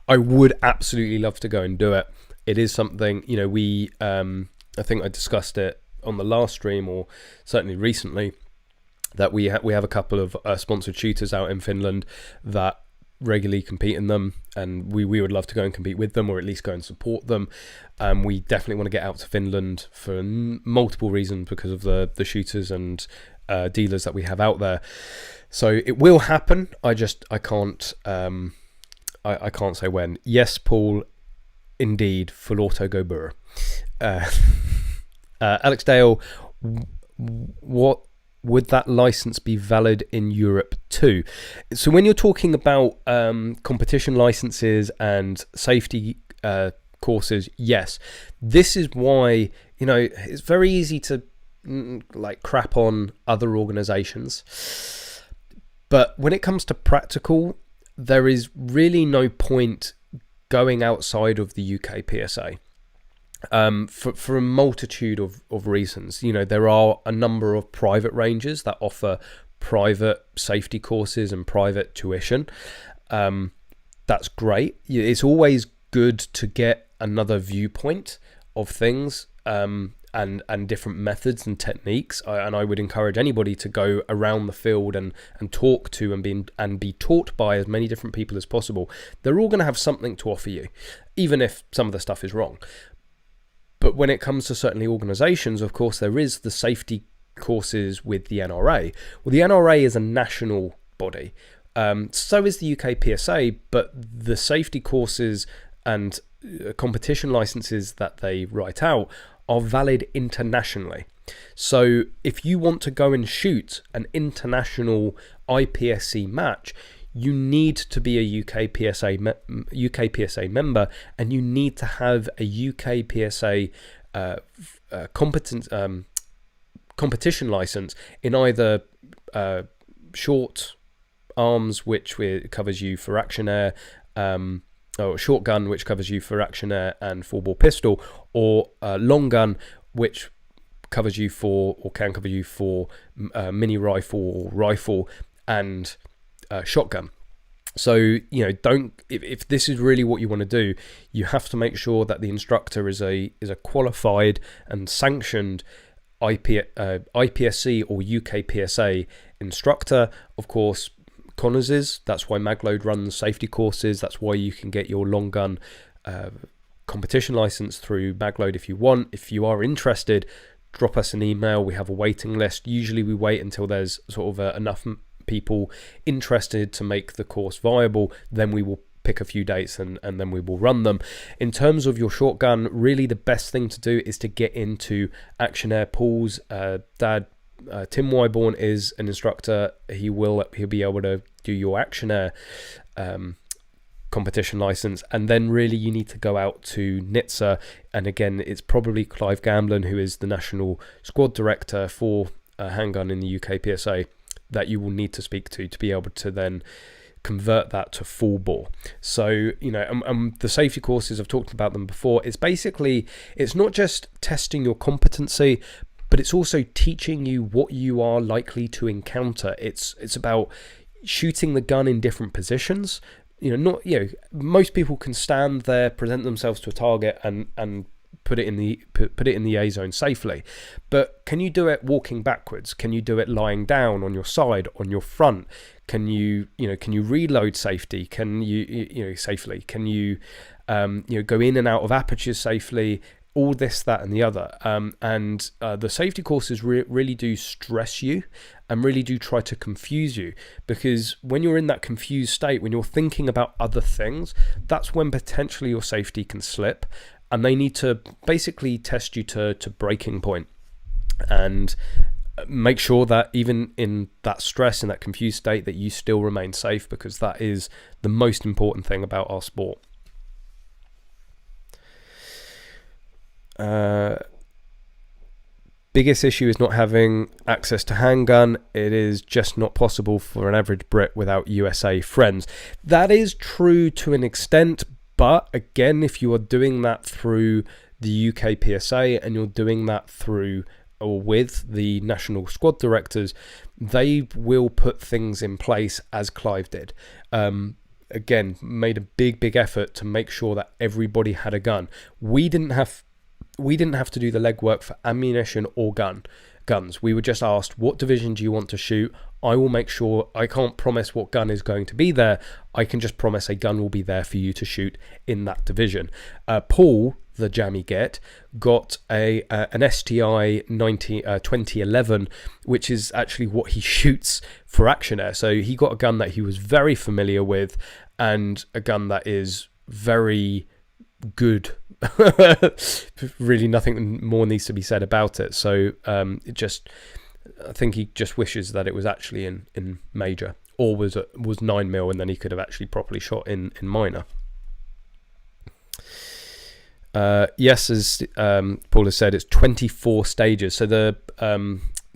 I would absolutely love to go and do it. It is something, we I think I discussed it on the last stream, or certainly recently, that we have a couple of sponsored shooters out in Finland that regularly compete in them, and we would love to go and compete with them, or at least go and support them. We definitely want to get out to Finland for multiple reasons, because of the shooters and dealers that we have out there. So it will happen. I can't I can't say when. Yes, Paul, indeed, full auto go burr. Alex Dale, what would that license be valid in Europe too? So when you're talking about competition licenses and safety courses, yes, this is why, it's very easy to crap on other organizations, but when it comes to practical, there is really no point going outside of the UK PSA. For a multitude of reasons. There are a number of private ranges that offer private safety courses and private tuition. That's great. It's always good to get another viewpoint of things, and different methods and techniques. And I would encourage anybody to go around the field and talk to and be taught by as many different people as possible. They're all going to have something to offer you, even if some of the stuff is wrong. But when it comes to certainly organisations, of course, there is the safety courses with the NRA. Well, the NRA is a national body. So is the UK PSA, but the safety courses and competition licenses that they write out are valid internationally. So if you want to go and shoot an international IPSC match, you need to be a UK PSA member, and you need to have a UK PSA competition license in either short arms, which covers you for action air, or shotgun, which covers you for action air and 4-bore pistol, or long gun, which covers you for, or can cover you for, mini rifle or rifle and shotgun. So if this is really what you want to do, you have to make sure that the instructor is a qualified and sanctioned IPSC or UK PSA instructor. Of course, Connors is. That's why Magload runs safety courses. That's why you can get your long gun competition license through Magload if you want. If you are interested, drop us an email. We have a waiting list. Usually we wait until there's sort of enough people interested to make the course viable. Then we will pick a few dates and then we will run them. In terms of your shotgun, really the best thing to do is to get into action air pools. Dad, Tim Wyborn is an instructor. He'll be able to do your action air competition license, and then really you need to go out to NHTSA, and again it's probably Clive Gamblin, who is the national squad director for handgun in the UK PSA, that you will need to speak to be able to then convert that to full bore. So the safety courses, I've talked about them before. It's basically, it's not just testing your competency, but it's also teaching you what you are likely to encounter. It's about shooting the gun in different positions. Most people can stand there, present themselves to a target and put it in the A zone safely. But can you do it walking backwards? Can you do it lying down on your side, on your front? Can you reload safety? Can you safely? Can you go in and out of apertures safely? All this, that, and the other. And the safety courses really do stress you and really do try to confuse you, because when you're in that confused state, when you're thinking about other things, that's when potentially your safety can slip, and they need to basically test you to breaking point and make sure that even in that stress, in that confused state, that you still remain safe, because that is the most important thing about our sport. Biggest issue is not having access to handgun. It is just not possible for an average Brit without USA friends. That is true to an extent, but again, if you are doing that through the UK PSA and you're doing that through or with the national squad directors, they will put things in place as Clive did. Again, made a big effort to make sure that everybody had a gun. We didn't have to do the legwork for ammunition or guns. We were just asked, what division do you want to shoot? I will make sure. I can't promise what gun is going to be there. I can just promise a gun will be there for you to shoot in that division. Paul, the jammy got an STI 2011, which is actually what he shoots for Action Air. So he got a gun that he was very familiar with, and a gun that is very good. Really nothing more needs to be said about it. So I think he just wishes that it was actually in major, or was 9mm, and then he could have actually properly shot in minor. Yes, as Paul has said, it's 24 stages. So the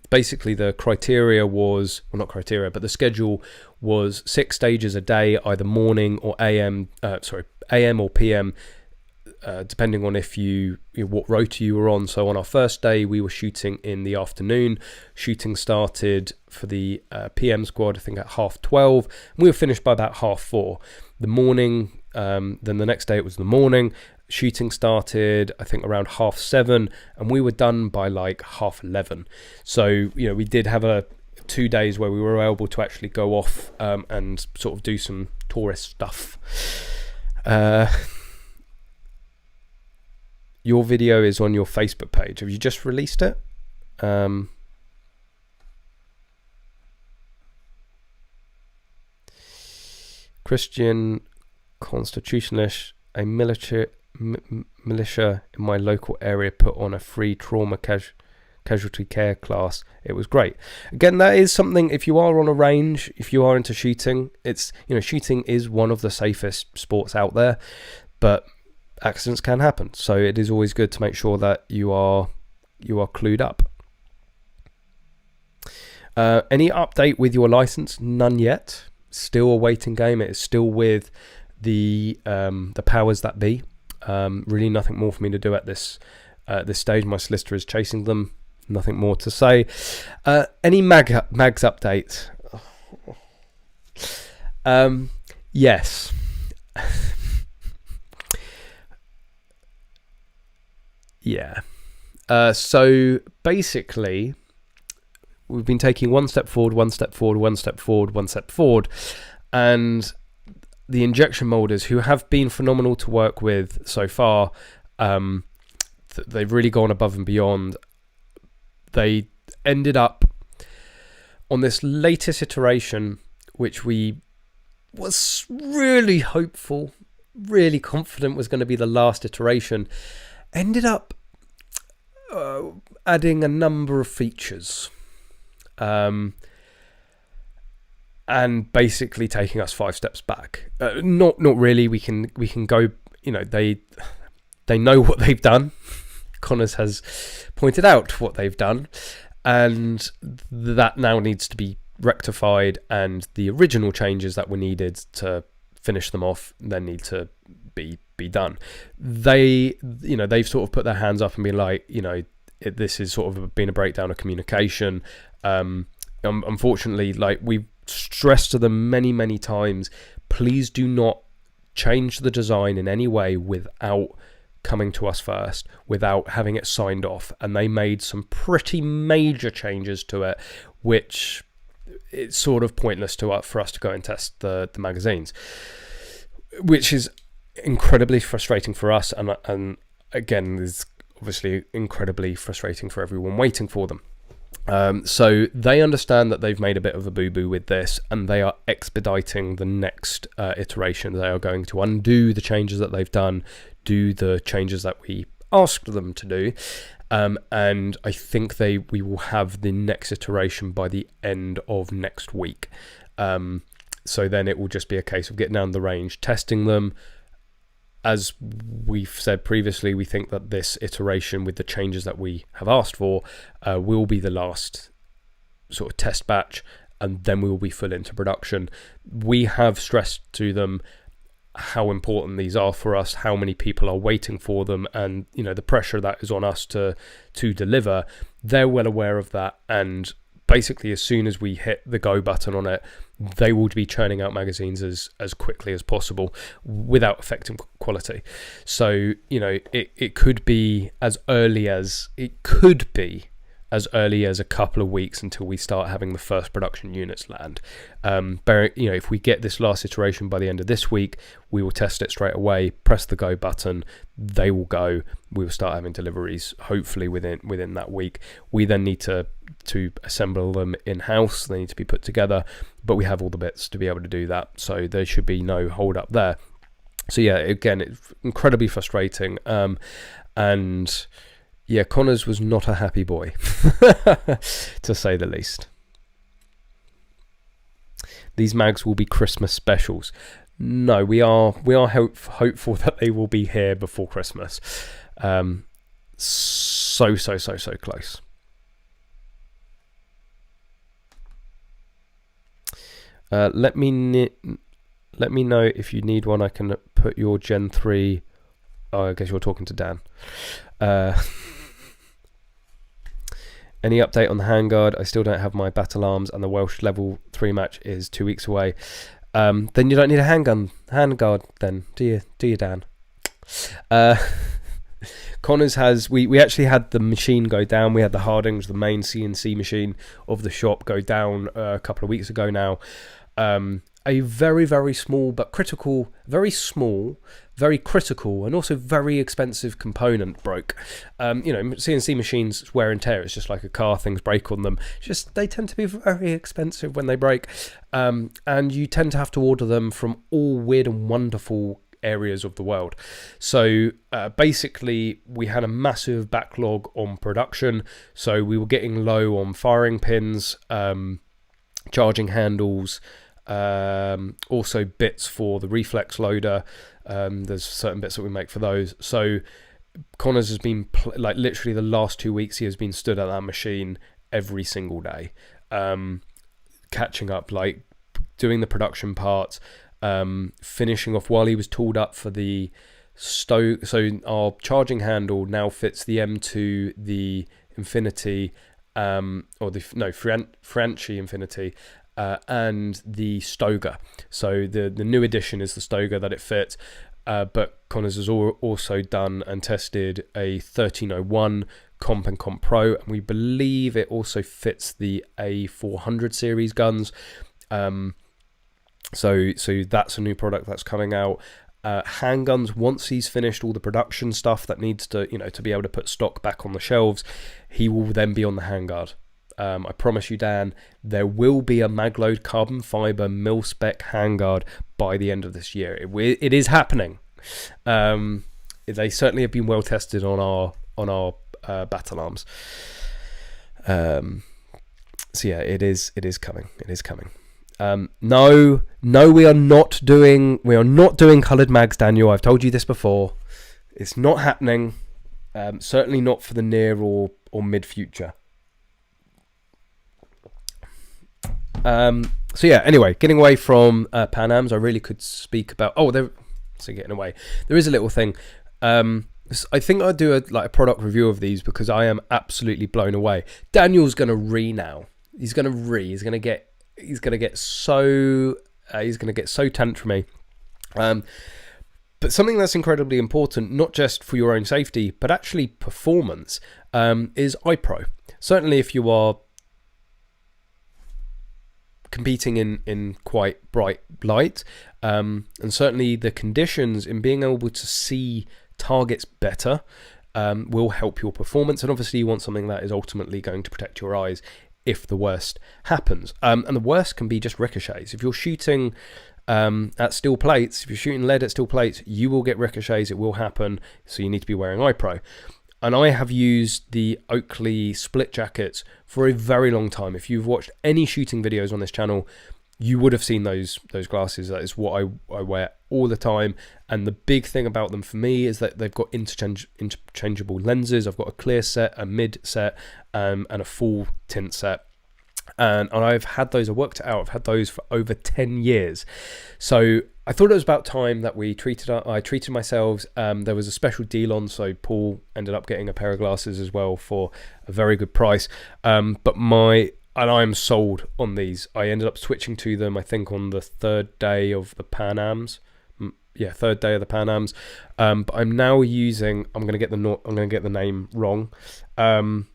basically the criteria was, well, not criteria, but the schedule was 6 stages a day, either morning or AM or PM, depending on what rota you were on. So on our first day, we were shooting in the afternoon. Shooting started for the PM squad, I think, at 12:30. And we were finished by about 4:30. The morning, then the next day it was the morning. Shooting started, I think, around 7:30, and we were done by like 11:30. So, we did have 2 days where we were able to actually go off and sort of do some tourist stuff. Your video is on your Facebook page. Have you just released it? Christian constitutionalist, a militia in my local area put on a free trauma casualty care class. It was great. Again, that is something, if you are on a range, if you are into shooting, it's, shooting is one of the safest sports out there, but accidents can happen. So it is always good to make sure that you are clued up. Any update with your license? None yet. Still a waiting game. It is still with the powers that be. Really nothing more for me to do at this stage. My solicitor is chasing them. Nothing more to say. Any mags update? Yes. Yeah. So basically, we've been taking one step forward, one step forward, one step forward, one step forward, and the injection molders, who have been phenomenal to work with so far, they've really gone above and beyond. They ended up on this latest iteration, which we was really hopeful, really confident was going to be the last iteration, ended up adding a number of features, and basically taking us 5 steps back. Not really. We can go. They know what they've done. Connors has pointed out what they've done, and that now needs to be rectified. And the original changes that were needed to finish them off then need to be done. They've sort of put their hands up and been like, this is sort of been a breakdown of communication. Unfortunately, like we've stressed to them many times, please do not change the design in any way without coming to us first without having it signed off, and they made some pretty major changes to it, which it's sort of pointless for us to go and test the magazines, which is incredibly frustrating for us, and again is obviously incredibly frustrating for everyone waiting for them. So they understand that they've made a bit of a boo-boo with this, and they are expediting the next iteration. They are going to undo the changes that they've done, do the changes that we asked them to do, and I think we will have the next iteration by the end of next week. So then it will just be a case of getting down the range, testing them. As we've said previously, we think that this iteration with the changes that we have asked for will be the last sort of test batch, and then we will be full into production. We have stressed to them how important these are for us, how many people are waiting for them, and the pressure that is on us to deliver. They're well aware of that, and basically as soon as we hit the go button on it, they will be churning out magazines as quickly as possible without affecting quality. So it could be as early as a couple of weeks until we start having the first production units land. If we get this last iteration by the end of this week, we will test it straight away, press the go button, they will go, we will start having deliveries hopefully within that week. We then need to assemble them in-house, they need to be put together, but we have all the bits to be able to do that, so there should be no hold up there. So yeah, again, it's incredibly frustrating, and yeah, Connors was not a happy boy, to say the least. These mags will be Christmas specials. No, we are hopeful that they will be here before Christmas. So close. Let me know if you need one. I can put your Gen 3. Oh, I guess you're talking to Dan. Any update on the handguard? I still don't have my battle arms, and the Welsh level 3 match is 2 weeks away. Then you don't need a handguard then, do you, Dan? Connors has, we actually had the machine go down. We had the Hardings, the main CNC machine of the shop, go down a couple of weeks ago now. A very, very small but critical, very critical and also very expensive component broke. CNC machines wear and tear. It's just like a car, things break on them. They tend to be very expensive when they break, and you tend to have to order them from all weird and wonderful areas of the world. So basically we had a massive backlog on production, so we were getting low on firing pins, charging handles, also bits for the reflex loader. There's certain bits that we make for those. So Connors has been literally the last 2 weeks he has been stood at that machine every single day, catching up, doing the production parts, finishing off while he was tooled up for the stove. So our charging handle now fits the M2, the Infinity, Franchi Infinity, and the Stoga. So the new edition is the Stoga that it fits, but Connors has also done and tested a 1301 Comp and Comp Pro, and we believe it also fits the A400 series guns. So that's a new product that's coming out. Handguns, once he's finished all the production stuff that needs to be able to put stock back on the shelves, he will then be on the handguard. I promise you, Dan, there will be a Magload carbon fiber mil-spec handguard by the end of this year. It is happening. They certainly have been well tested on our battle arms. So yeah, it is coming. It is coming. No, we are not doing coloured mags, Daniel. I've told you this before. It's not happening. Certainly not for the near or mid future. So yeah, anyway, getting away from Pan Ams, I really could speak about... getting away. There is a little thing. I think I'll do a product review of these because I am absolutely blown away. Daniel's going to now. He's going to He's going to get so tantrumy. But But something that's incredibly important, not just for your own safety, but actually performance, is iPro. Certainly if you are competing in quite bright light, and certainly the conditions in being able to see targets better will help your performance. And obviously you want something that is ultimately going to protect your eyes if the worst happens. And the worst can be just ricochets. If you're shooting at steel plates, if you're shooting lead at steel plates, you will get ricochets. It will happen. So you need to be wearing iPro. And I have used the Oakley split jackets for a very long time. If you've watched any shooting videos on this channel, you would have seen those glasses. That is what I wear all the time. And the big thing about them for me is that they've got interchangeable lenses. I've got a clear set, a mid set, and a full tint set. And I've had those, I worked it out, I've had those for over 10 years. So I thought it was about time that I treated myself. There was a special deal on, so Paul ended up getting a pair of glasses as well for a very good price. And I'm sold on these. I ended up switching to them, I think, on the third day of the Pan Ams. Yeah, third day of the Pan Ams. But I'm now using, I'm going to get the name wrong. I've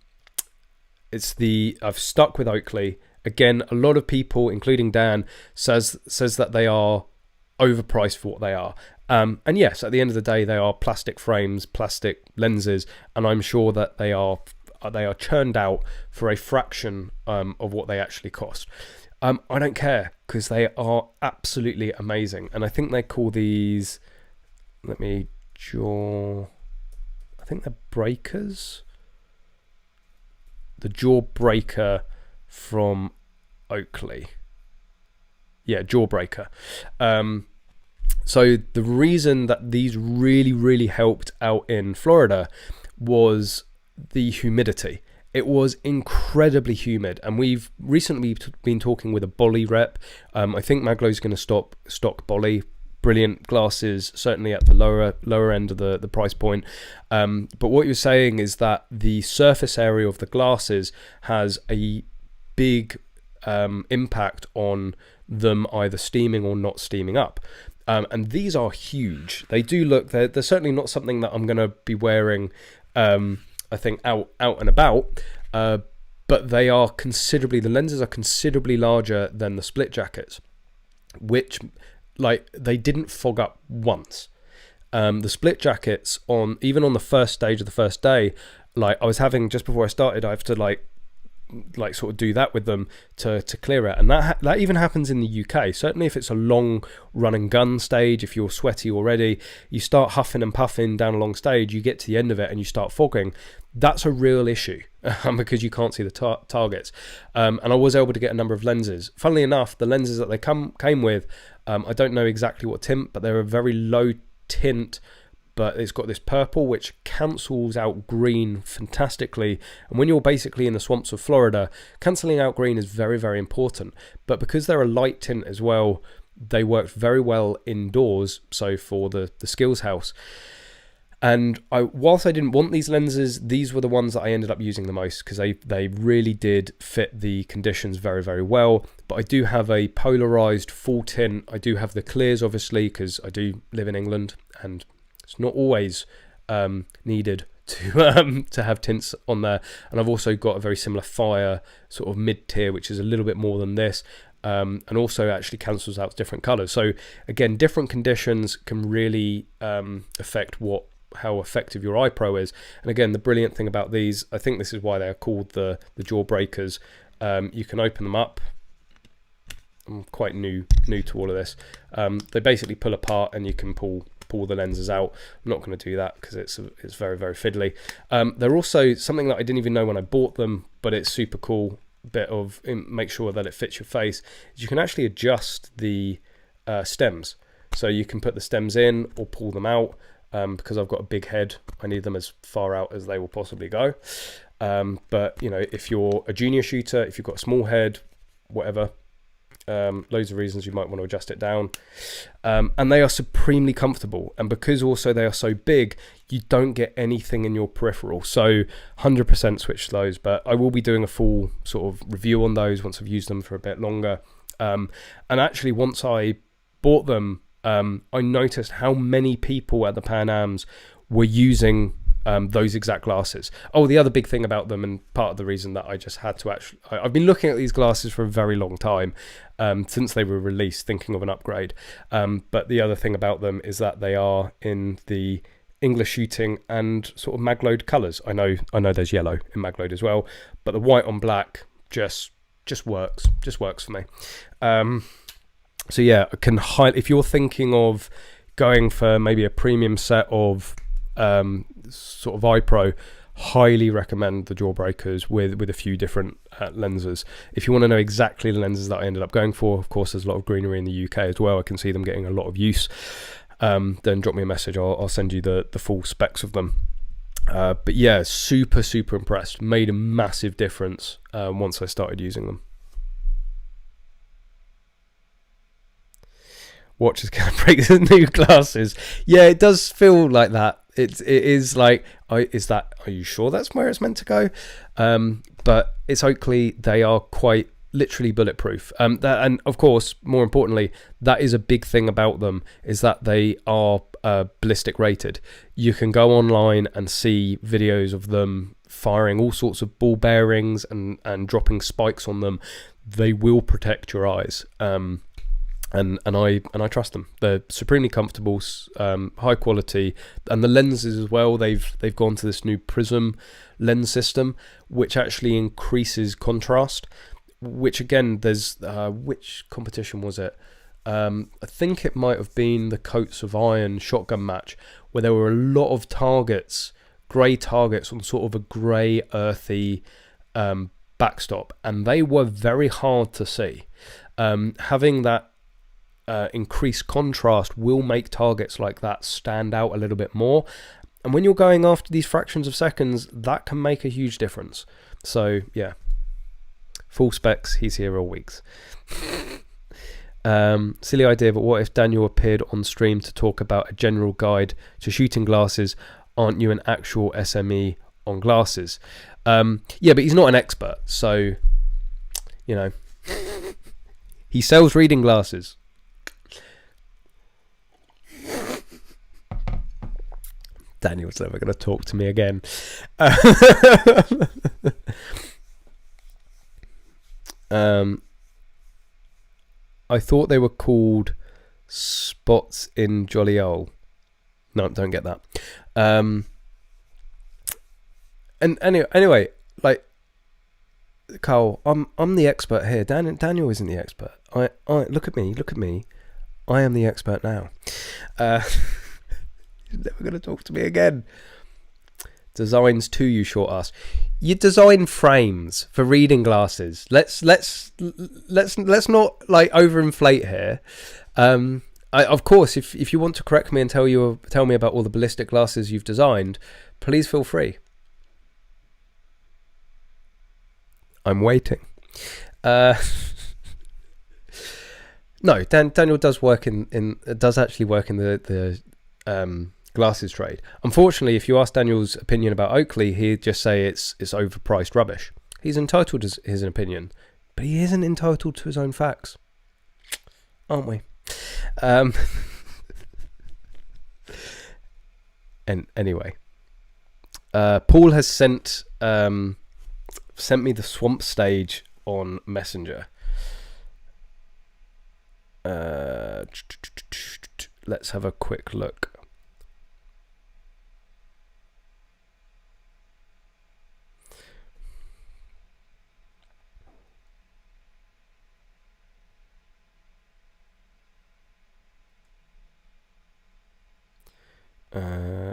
stuck with Oakley. Again, a lot of people, including Dan, says that they are overpriced for what they are. And yes, at the end of the day, they are plastic frames, plastic lenses, and I'm sure that they are churned out for a fraction of what they actually cost. I don't care, because they are absolutely amazing. And I think they call these, I think they're breakers. The Jawbreaker from Oakley. Yeah, Jawbreaker. So the reason that these really, really helped out in Florida was the humidity. It was incredibly humid, and we've recently been talking with a Bolly rep. I think Magload's going to stock Bolly. Brilliant glasses, certainly at the lower end of the price point. But what you're saying is that the surface area of the glasses has a big impact on them either steaming or not steaming up. And these are huge. They do look, they're certainly not something that I'm going to be wearing, I think, out and about. But they are the lenses are considerably larger than the split jackets, which, like, they didn't fog up once. The split jackets, even on the first stage of the first day, like, I was having, just before I started, I have to like sort of do that with them to clear it, and that even happens in the UK. Certainly if it's a long run and gun stage, if you're sweaty already, you start huffing and puffing down a long stage, you get to the end of it and you start fogging. That's a real issue because you can't see the targets. And I was able to get a number of lenses. Funnily enough, the lenses that they came with, I don't know exactly what tint, but they're a very low tint, but it's got this purple which cancels out green fantastically. And when you're basically in the swamps of Florida, cancelling out green is very, very important. But because they're a light tint as well, they worked very well indoors, so for the skills house. And whilst I didn't want these lenses, these were the ones that I ended up using the most, because they really did fit the conditions very, very well. But I do have a polarized full tint. I do have the clears, obviously, because I do live in England, and it's not always needed to have tints on there. And I've also got a very similar fire sort of mid-tier, which is a little bit more than this, and also actually cancels out different colors. So again, different conditions can really affect how effective your iPro is. And again, the brilliant thing about these, I think this is why they are called the Jawbreakers. You can open them up. I'm quite new to all of this. They basically pull apart, and you can pull the lenses out. I'm not going to do that because it's very, very fiddly. They're also something that I didn't even know when I bought them, but it's super cool bit of make sure that it fits your face. You can actually adjust the stems, so you can put the stems in or pull them out. Because I've got a big head, I need them as far out as they will possibly go. But you know, if you're a junior shooter, if you've got a small head, whatever, loads of reasons you might want to adjust it down. And they are supremely comfortable, and because also they are so big, you don't get anything in your peripheral. So 100% switch those, but I will be doing a full sort of review on those once I've used them for a bit longer. And actually, once I bought them, I noticed how many people at the Pan Ams were using those exact glasses. Oh, the other big thing about them, and part of the reason that I just had to actually, I've been looking at these glasses for a very long time, since they were released, thinking of an upgrade. But the other thing about them is that they are in the EnglishShooting and sort of Magload colours. I know there's yellow in Magload as well, but the white on black just works for me. So yeah, I can if you're thinking of going for maybe a premium set of sort of eye pro, highly recommend the Jawbreakers with a few different lenses. If you want to know exactly the lenses that I ended up going for, of course there's a lot of greenery in the UK as well, I can see them getting a lot of use. Then drop me a message, I'll send you the full specs of them. But yeah, super impressed. Made a massive difference once I started using them. Watch is gonna break the new glasses. Yeah, it does feel like that. It is like, are you sure that's where it's meant to go? But it's Oakley. They are quite literally bulletproof. And of course, more importantly, that is a big thing about them, is that they are ballistic rated. You can go online and see videos of them firing all sorts of ball bearings and dropping spikes on them. They will protect your eyes. And I trust them. They're supremely comfortable, high quality, and the lenses as well. They've gone to this new prism lens system, which actually increases contrast. Which again, there's which competition was it? I think it might have been the Coats of Iron shotgun match, where there were a lot of targets, grey targets on sort of a grey earthy backstop, and they were very hard to see. Having that increased contrast will make targets like that stand out a little bit more, and when you're going after these fractions of seconds, that can make a huge difference. So yeah, full specs, he's here all weeks. Silly idea, but what if Daniel appeared on stream to talk about a general guide to shooting glasses? Aren't you an actual SME on glasses? Yeah, but he's not an expert, so you know, he sells reading glasses. Daniel's never going to talk to me again. I thought they were called spots in Jolly-Ol. No, don't get that. And anyway, like, Carl, I'm the expert here. Daniel isn't the expert. I look at me. I am the expert now. He's never going to talk to me again. Designs too, you short ass. You design frames for reading glasses. Let's not like overinflate here. Of course, if you want to correct me and tell me about all the ballistic glasses you've designed, please feel free. I'm waiting. No, Daniel does actually work in the glasses trade. Unfortunately, if you ask Daniel's opinion about Oakley, he'd just say it's overpriced rubbish. He's entitled to his opinion, but he isn't entitled to his own facts, aren't we? And anyway, Paul has sent me the swamp stage on Messenger. Let's have a quick look.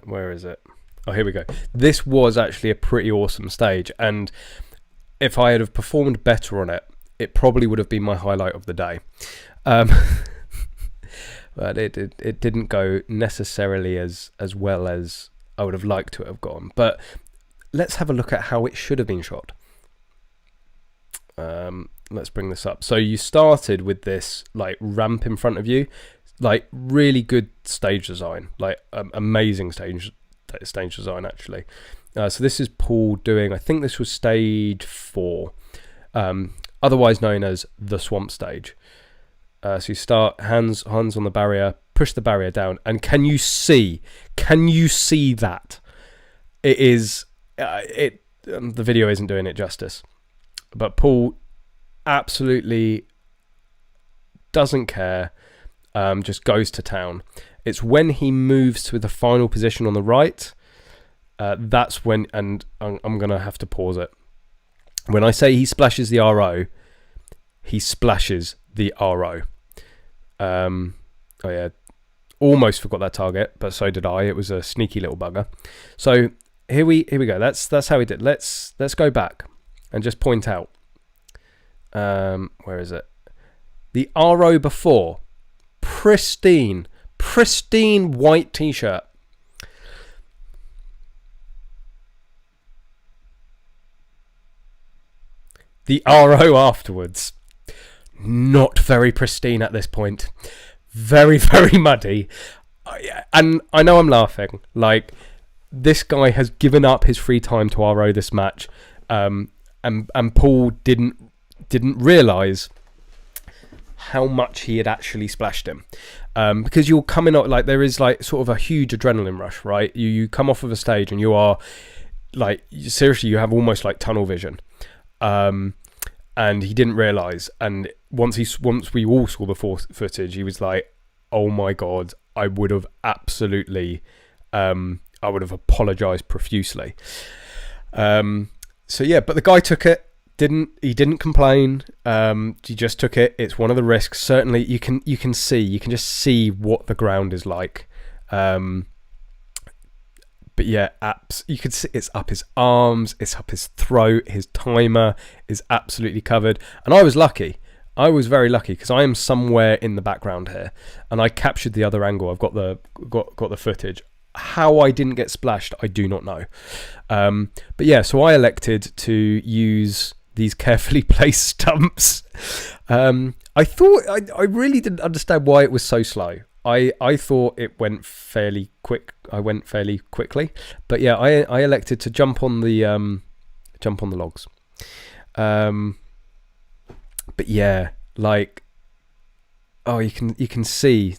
Where is it? Oh, here we go. This was actually a pretty awesome stage, and if I had have performed better on it, it probably would have been my highlight of the day. But it didn't go necessarily as well as I would have liked to have gone. But let's have a look at how it should have been shot. Let's bring this up. So you started with this like ramp in front of you, like really good stage design, like amazing stage design actually. So this is Paul doing, I think this was stage 4, otherwise known as the swamp stage. So you start hands on the barrier, push the barrier down, and can you see that? It is, the video isn't doing it justice, but Paul absolutely doesn't care, just goes to town. It's when he moves to the final position on the right, that's when, and I'm going to have to pause it. When I say he splashes the RO, he splashes the RO. Oh yeah, almost forgot that target, but so did I. It was a sneaky little bugger. So here we go. That's how he did. Let's go back and just point out. Where is it? The RO before, pristine white t-shirt. The RO afterwards, not very pristine at this point. Very, very muddy. And I know I'm laughing. Like, this guy has given up his free time to RO this match. And Paul didn't realise how much he had actually splashed him. Because you're coming up, like, there is like sort of a huge adrenaline rush, right? You come off of a stage and you are like, seriously, you have almost like tunnel vision. And he didn't realise, and once we all saw the footage, he was like, "Oh my god, I would have absolutely, I would have apologised profusely." So yeah, but the guy took it. He didn't complain. He just took it. It's one of the risks. Certainly, you can just see what the ground is like. But yeah, you could see it's up his arms, it's up his throat, his timer is absolutely covered. And I was lucky. I was very lucky because I am somewhere in the background here, and I captured the other angle. I've got the footage. How I didn't get splashed, I do not know. But yeah, so I elected to use these carefully placed stumps. I thought I really didn't understand why it was so slow. I thought it went fairly quick. I went fairly quickly, but yeah, I elected to jump on the logs. But yeah, like, oh, you can see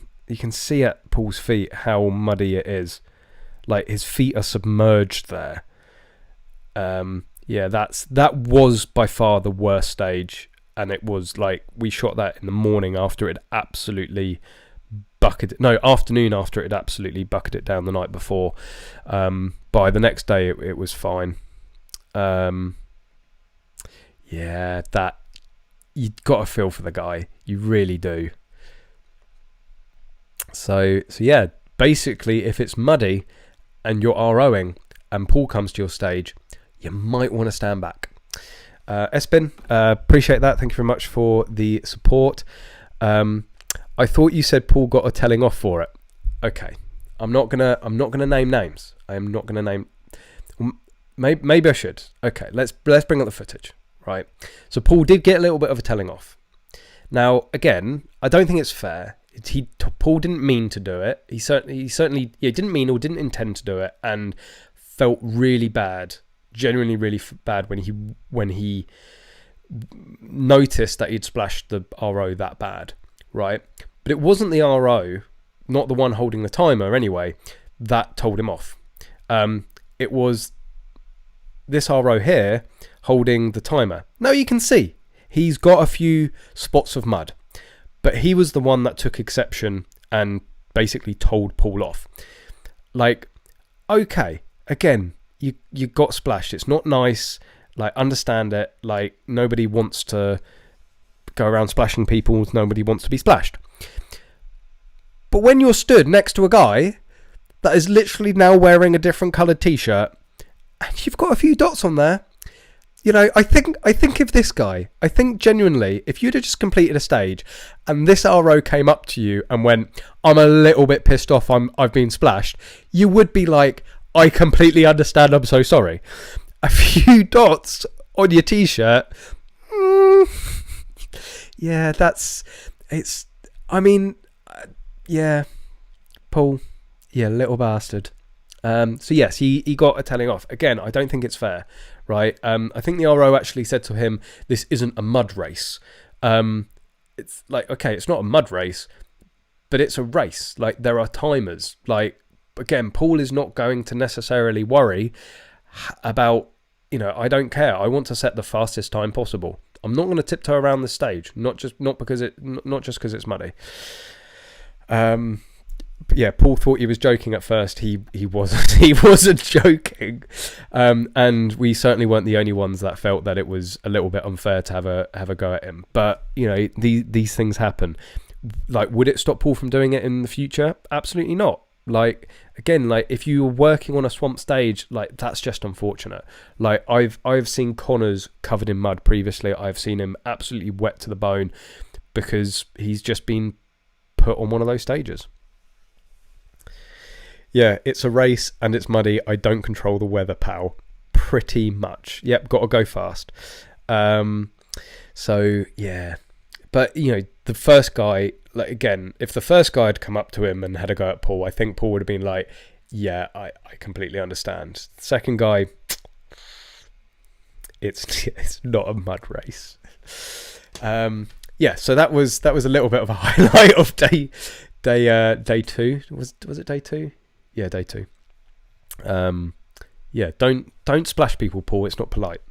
at Paul's feet how muddy it is. Like, his feet are submerged there. Yeah, that was by far the worst stage, and it was like, we shot that in the morning after it absolutely afternoon after it absolutely bucketed down the night before. By the next day it was fine. Yeah, that, you got to feel for the guy, you really do. So yeah, basically, if it's muddy and you're ROing and Paul comes to your stage, you might want to stand back. Espen, appreciate that. Thank you very much for the support. I thought you said Paul got a telling off for it. Okay, I'm not gonna name names. I am not gonna name. Maybe I should. Okay, let's bring up the footage. Right. So Paul did get a little bit of a telling off. Now, again, I don't think it's fair. Paul didn't mean to do it. He certainly didn't mean or didn't intend to do it, and felt really bad, genuinely really bad when he noticed that he'd splashed the RO that bad, right? But it wasn't the RO, not the one holding the timer anyway, that told him off. It was this RO here holding the timer. Now you can see he's got a few spots of mud, but he was the one that took exception and basically told Paul off. Like, okay, again, you got splashed. It's not nice. Like, understand it. Like, nobody wants to go around splashing people. Nobody wants to be splashed. But when you're stood next to a guy that is literally now wearing a different coloured t-shirt, and you've got a few dots on there, you know, I think if this guy, I think genuinely, if you'd have just completed a stage and this RO came up to you and went, "I'm a little bit pissed off, I've been splashed," you would be like, "I completely understand, I'm so sorry." A few dots on your t-shirt, yeah, yeah, Paul, yeah, little bastard. So yes, he got a telling off. Again, I don't think it's fair, right? I think the RO actually said to him, "This isn't a mud race." It's like, okay, it's not a mud race, but it's a race. Like, there are timers. Like, again, Paul is not going to necessarily worry about, I don't care. I want to set the fastest time possible. I'm not going to tiptoe around the stage, not just because it's muddy. Yeah, Paul thought he was joking at first. He wasn't. He wasn't joking, and we certainly weren't the only ones that felt that it was a little bit unfair to have a go at him. But these things happen. Like, would it stop Paul from doing it in the future? Absolutely not. Like, again, like, if you were working on a swamp stage, like, that's just unfortunate. Like, I've seen Connors covered in mud previously. I've seen him absolutely wet to the bone because he's just been put on one of those stages. Yeah, it's a race and it's muddy. I don't control the weather, pal. Pretty much. Yep, got to go fast. So, yeah. But, the first guy, like, again, if the first guy had come up to him and had a go at Paul, I think Paul would have been like, yeah, I completely understand. The second guy, it's not a mud race. Yeah, so that was a little bit of a highlight of day 2. Was it day 2? Yeah, day 2. Yeah, don't splash people, Paul. It's not polite.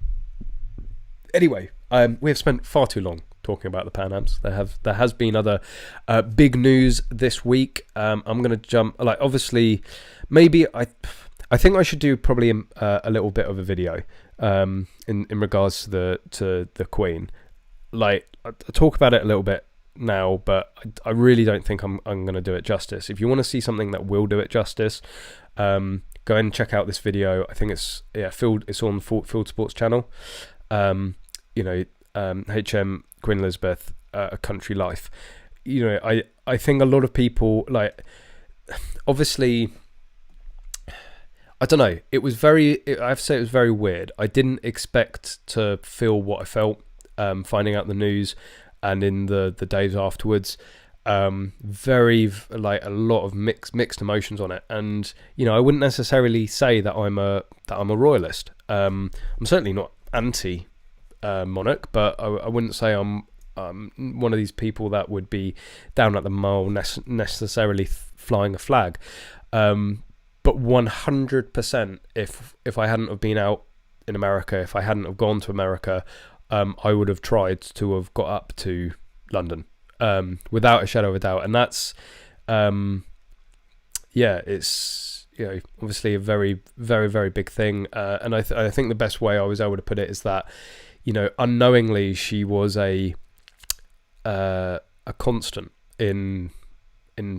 Anyway, we have spent far too long talking about the Pan Ams. There has been other big news this week. I'm going to jump. Like, obviously, maybe I think I should do probably a little bit of a video in regards to the Queen. Like, I talk about it a little bit now, but I really don't think I'm going to do it justice. If you want to see something that will do it justice, go and check out this video. I think it's on Field Sports channel. HM Queen Elizabeth, A Country Life. I think a lot of people, like, obviously, I don't know. I have to say it was very weird. I didn't expect to feel what I felt finding out the news, and in the days afterwards, very, like, a lot of mixed emotions on it. And I wouldn't necessarily say that I'm a royalist. I'm certainly not anti monarch, but I wouldn't say I'm one of these people that would be down at the mall necessarily flying a flag. But 100%, if I hadn't have been out in America, if I hadn't have gone to America, I would have tried to have got up to London, without a shadow of a doubt. And that's, it's, obviously a very, very, very big thing. And I think the best way I was able to put it is that, unknowingly she was a constant in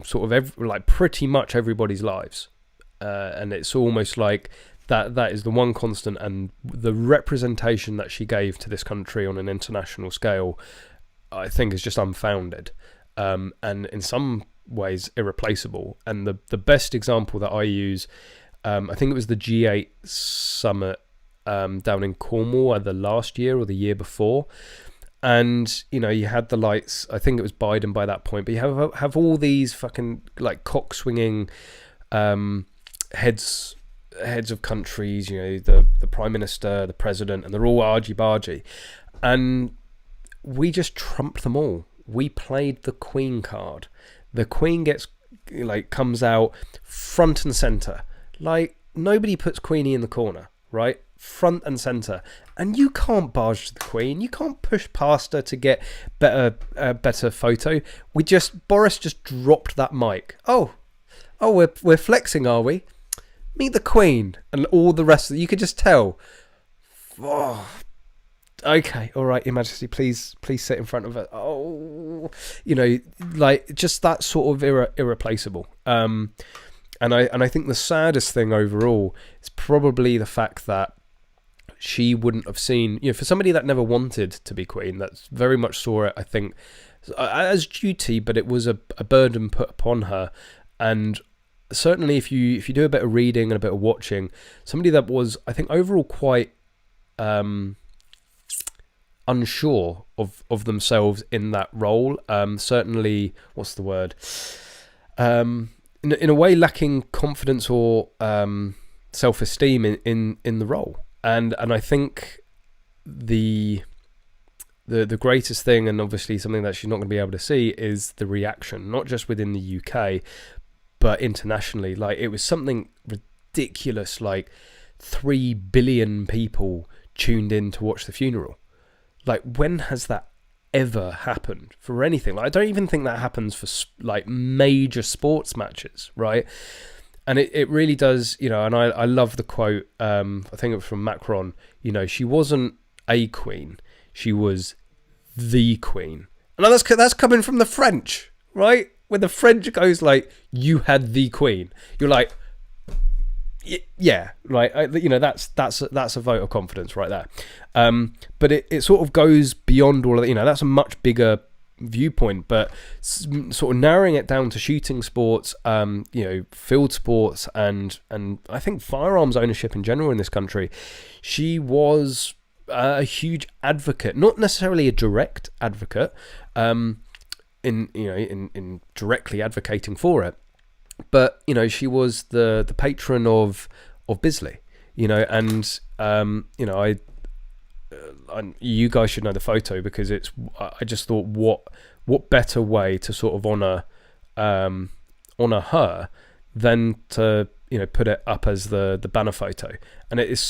sort of pretty much everybody's lives. And it's almost like that is the one constant, and the representation that she gave to this country on an international scale, I think, is just unfounded, and in some ways irreplaceable. And the best example that I use, I think it was the G8 summit down in Cornwall either last year or the year before. And you had the lights. I think it was Biden by that point, but you have all these fucking, like, cock swinging heads of countries, the Prime Minister, the President, and they're all argy-bargy. And we just trumped them all. We played the Queen card. The Queen comes out front and centre. Like, nobody puts Queenie in the corner, right? Front and centre. And you can't barge to the Queen. You can't push past her to get better photo. Boris just dropped that mic. Oh, we're flexing, are we? Meet the Queen, and all the rest of it. You could just tell. Oh, okay, all right, Your Majesty, please sit in front of her. Oh, like, just that sort of irreplaceable. And I think the saddest thing overall is probably the fact that she wouldn't have seen, for somebody that never wanted to be Queen, that very much saw it, I think, as duty, but it was a burden put upon her. And certainly if you do a bit of reading and a bit of watching, somebody that was, I think, overall quite unsure of themselves in that role, certainly, what's the word, in a way lacking confidence or self-esteem in the role. And I think the the greatest thing, and obviously something that she's not going to be able to see, is the reaction, not just within the UK, but internationally. Like, it was something ridiculous, like 3 billion people tuned in to watch the funeral. Like, when has that ever happened for anything? Like, I don't even think that happens for like major sports matches, right? And it really does, you know. And I love the quote, I think it was from Macron, you know, she wasn't a queen, she was the queen. And that's coming from the French, right? When the French goes like, you had the queen, you're like, yeah, right. You know, that's a vote of confidence right there. But it sort of goes beyond all of that. You know, that's a much bigger viewpoint, but sort of narrowing it down to shooting sports, you know, field sports, and I think firearms ownership in general in this country. She was a huge advocate, not necessarily a direct advocate, in directly advocating for it, but you know, she was the patron of Bisley, you know. And you know, you guys should know the photo, because I just thought, what better way to sort of honor her than to, you know, put it up as the banner photo. And it's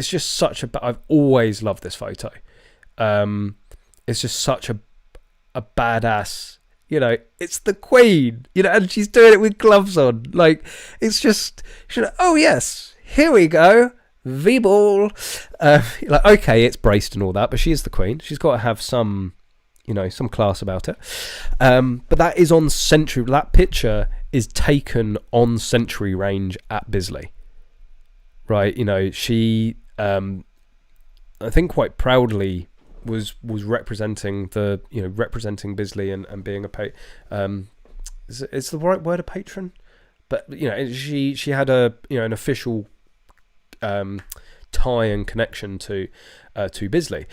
just such a, I've always loved this photo. It's just such a badass, you know, it's the Queen, you know, and she's doing it with gloves on. Like, it's just, you know, oh yes, here we go, V-ball. Like, okay, it's braced and all that, but she is the Queen. She's got to have some, you know, some class about it. But that is on Century. That picture is taken on Century Range at Bisley, right? You know, she, I think quite proudly was representing representing Bisley and being is the right word, a patron? But you know, she had an official tie and connection to Bisley.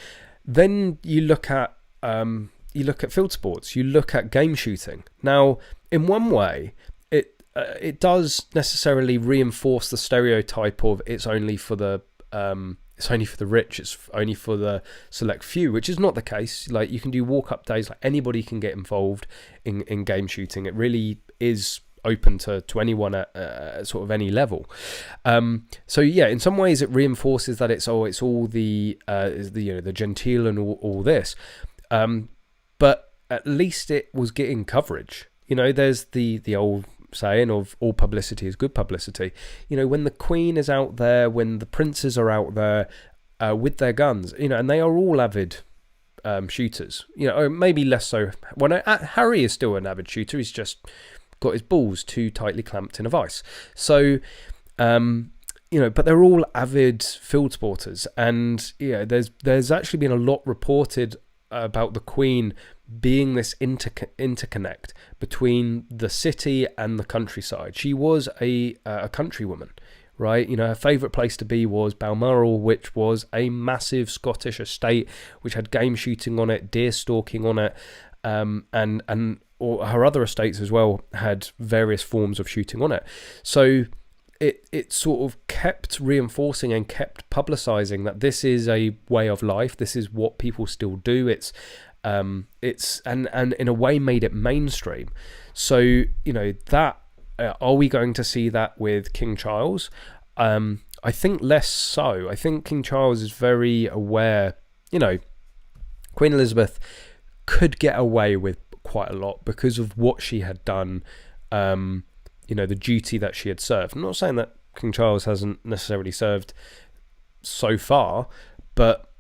Then you look at field sports, you look at game shooting. Now, in one way, it does necessarily reinforce the stereotype of it's only for the rich, it's only for the select few, which is not the case. Like, you can do walk-up days, like anybody can get involved in game shooting. It really is open to anyone at sort of any level. So yeah, in some ways it reinforces that it's all the you know, the genteel and all this. But at least it was getting coverage. You know, there's the old saying of all publicity is good publicity. You know, when the Queen is out there, when the princes are out there with their guns, you know, and they are all avid shooters, you know, or maybe less so. Well, Harry is still an avid shooter. He's just got his balls too tightly clamped in a vice. So, you know, but they're all avid field sporters. And, yeah, there's actually been a lot reported about the Queen being this interconnect between the city and the countryside. She was a countrywoman, right? You know, her favourite place to be was Balmoral, which was a massive Scottish estate which had game shooting on it, deer stalking on it, and or her other estates as well had various forms of shooting on it. So it sort of kept reinforcing and kept publicising that this is a way of life. This is what people still do. It's and in a way made it mainstream. So, you know, that are we going to see that with King Charles? I think less so. I think King Charles is very aware. You know, Queen Elizabeth could get away with quite a lot because of what she had done. You know, the duty that she had served. I'm not saying that King Charles hasn't necessarily served so far, but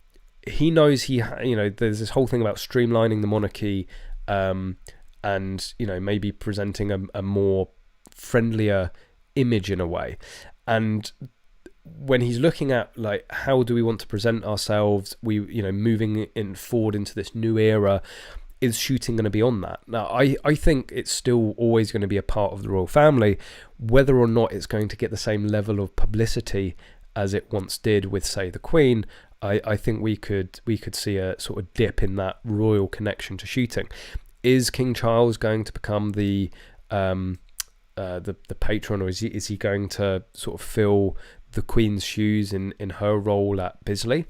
he knows you know, there's this whole thing about streamlining the monarchy, and, you know, maybe presenting a more friendlier image in a way. And when he's looking at, like, how do we want to present ourselves, you know, moving forward into this new era, is shooting going to be on that? Now, I think it's still always going to be a part of the royal family. Whether or not it's going to get the same level of publicity as it once did with, say, the Queen, I think we could see a sort of dip in that royal connection to shooting. Is King Charles going to become the patron, or is he going to sort of fill the Queen's shoes in her role at Bisley?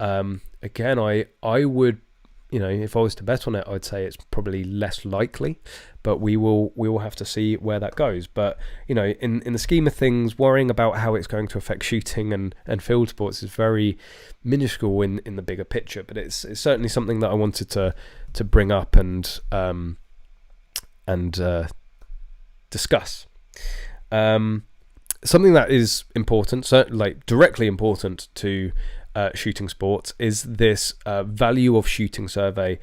Again, I would, if I was to bet on it, I'd say it's probably less likely, but we will have to see where that goes. But in the scheme of things, worrying about how it's going to affect shooting and field sports is very minuscule in the bigger picture. But it's certainly something that I wanted to bring up and discuss. Something that is important, like directly important to shooting sports, is this value of shooting survey.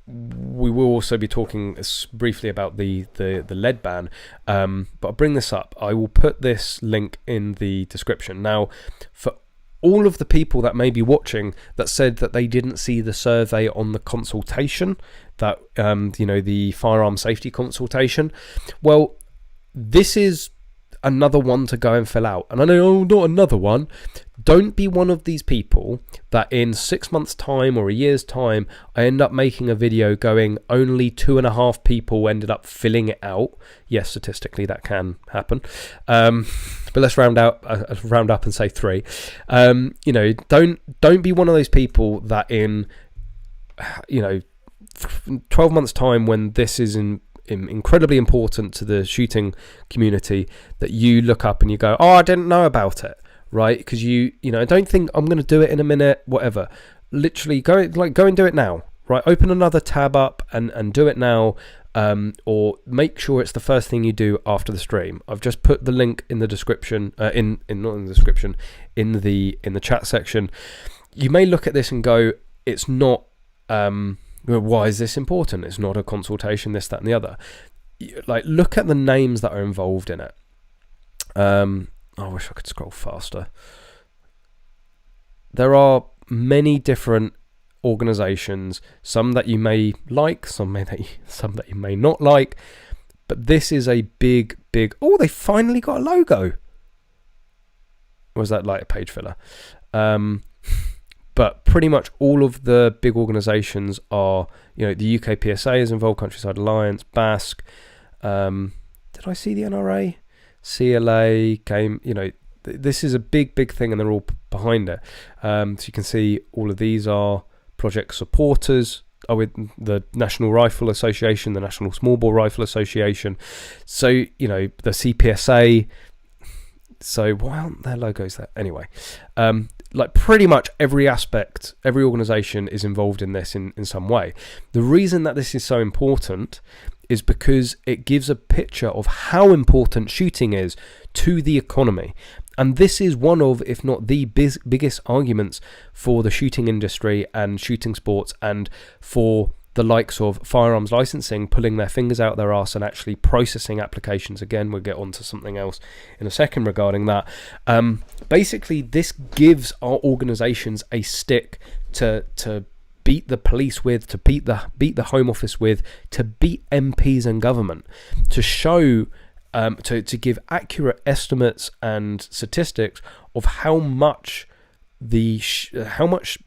We will also be talking briefly about the lead ban, but I'll bring this up. I will put this link in the description. Now, for all of the people that may be watching that said that they didn't see the survey on the consultation, that the firearm safety consultation, well, this is another one to go and fill out. And I know, not another one. Don't be one of these people that in 6 months' time or a year's time, I end up making a video going, only 2.5 people ended up filling it out. Yes, statistically that can happen. But let's round up and say 3. Don't be one of those people that in 12 months' time, when this is incredibly important to the shooting community, that you look up and you go, oh, I didn't know about it, right? Because I don't think I'm going to do it in a minute, whatever. Literally go and do it now, right? Open another tab up and do it now, or make sure it's the first thing you do after the stream. I've just put the link in the description, not in the description, in the chat section. You may look at this and go, it's not, why is this important? It's not a consultation, this, that, and the other. Like, look at the names that are involved in it. I wish I could scroll faster. There are many different organizations, some that you may like, some that you may not like, but this is a big, oh, they finally got a logo. Or was that like a page filler? But pretty much all of the big organisations are, the UK PSA is involved, Countryside Alliance, BASC. Did I see the NRA? CLA came, this is a big thing, and they're all behind it. So you can see all of these are project supporters with the National Rifle Association, the National Smallbore Rifle Association. So, the CPSA. So why aren't their logos there? Anyway, like pretty much every aspect, every organisation is involved in this in some way. The reason that this is so important is because it gives a picture of how important shooting is to the economy. And this is one of, if not the biggest arguments for the shooting industry and shooting sports, and for the likes of firearms licensing pulling their fingers out their arse and actually processing applications. Again, we'll get on to something else in a second regarding that. Basically, this gives our organisations a stick to beat the police with, to beat the Home Office with, to beat MPs and government, to show, to give accurate estimates and statistics of how much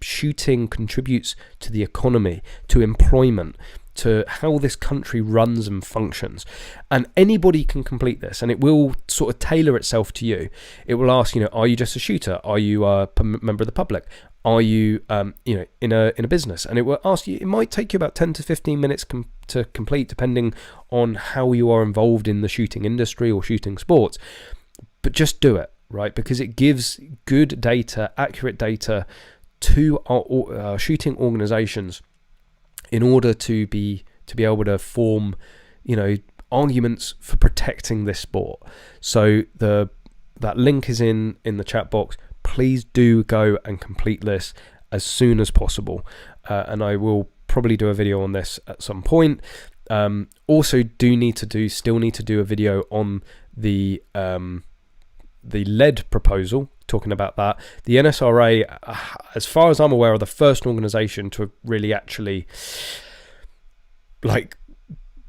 shooting contributes to the economy, to employment, to how this country runs and functions. And anybody can complete this, and it will sort of tailor itself to you. It will ask, are you just a shooter? Are you a member of the public? Are you, in a business? And it will ask you. It might take you about 10 to 15 minutes to complete, depending on how you are involved in the shooting industry or shooting sports. But just do it. Right, because it gives good data, accurate data to our shooting organisations in order to be able to form, arguments for protecting this sport. So that link is in the chat box. Please do go and complete this as soon as possible, and I will probably do a video on this at some point. Also, still need to do a video on the lead proposal, talking about that. The NSRA, as far as I'm aware, are the first organisation to really actually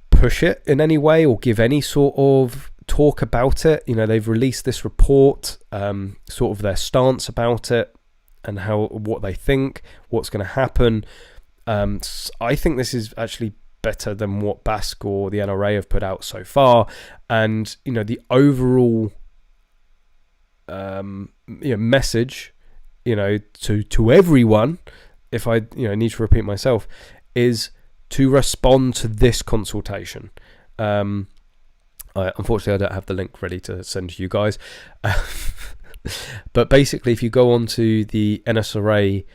push it in any way or give any sort of talk about it. They've released this report, sort of their stance about it and what they think, what's going to happen. I think this is actually better than what BASC or the NRA have put out so far, and the overall message to everyone, if I need to repeat myself, is to respond to this consultation. Unfortunately, I don't have the link ready to send to you guys. But basically, if you go onto the NSRA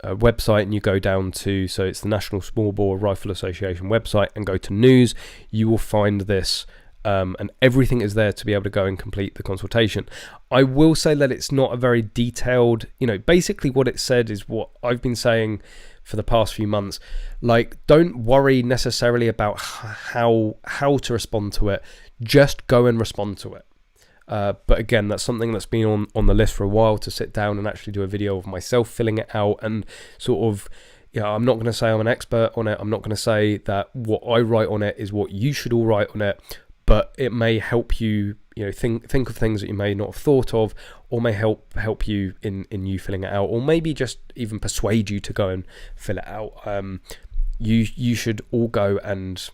website and you go down to, so it's the National Smallbore Rifle Association website, and go to news, you will find this. And everything is there to be able to go and complete the consultation. I will say that it's not a very detailed, basically what it said is what I've been saying for the past few months. Like, don't worry necessarily about how to respond to it. Just go and respond to it. But again, that's something that's been on the list for a while, to sit down and actually do a video of myself filling it out and sort of, I'm not going to say I'm an expert on it. I'm not going to say that what I write on it is what you should all write on it. But it may help you, think of things that you may not have thought of, or may help you in you filling it out, or maybe just even persuade you to go and fill it out. You should all go and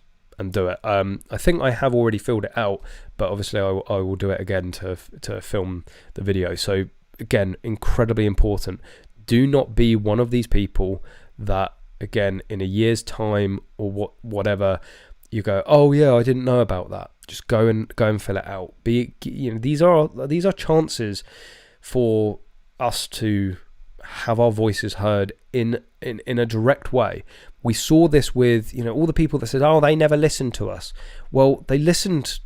do it. I think I have already filled it out, but obviously I will do it again to film the video. So again, incredibly important. Do not be one of these people that, again, in a year's time or whatever, you go, oh yeah, I didn't know about that. Just go and fill it out. These are chances for us to have our voices heard in a direct way. We saw this with all the people that said, oh, they never listened to us. Well, they listened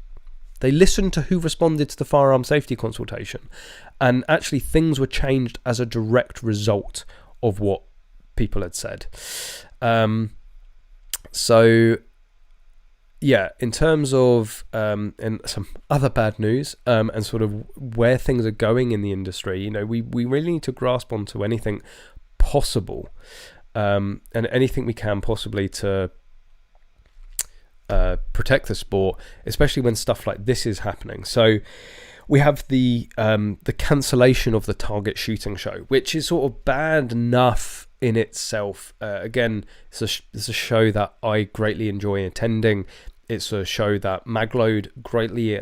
to who responded to the firearm safety consultation, and actually things were changed as a direct result of what people had said. So yeah, in terms of and some other bad news, and sort of where things are going in the industry, we really need to grasp onto anything possible, and anything we can possibly to protect the sport, especially when stuff like this is happening. So we have the cancellation of the Target Shooting Show, which is sort of bad enough in itself. Again, it's a show that I greatly enjoy attending. It's a show that Magload greatly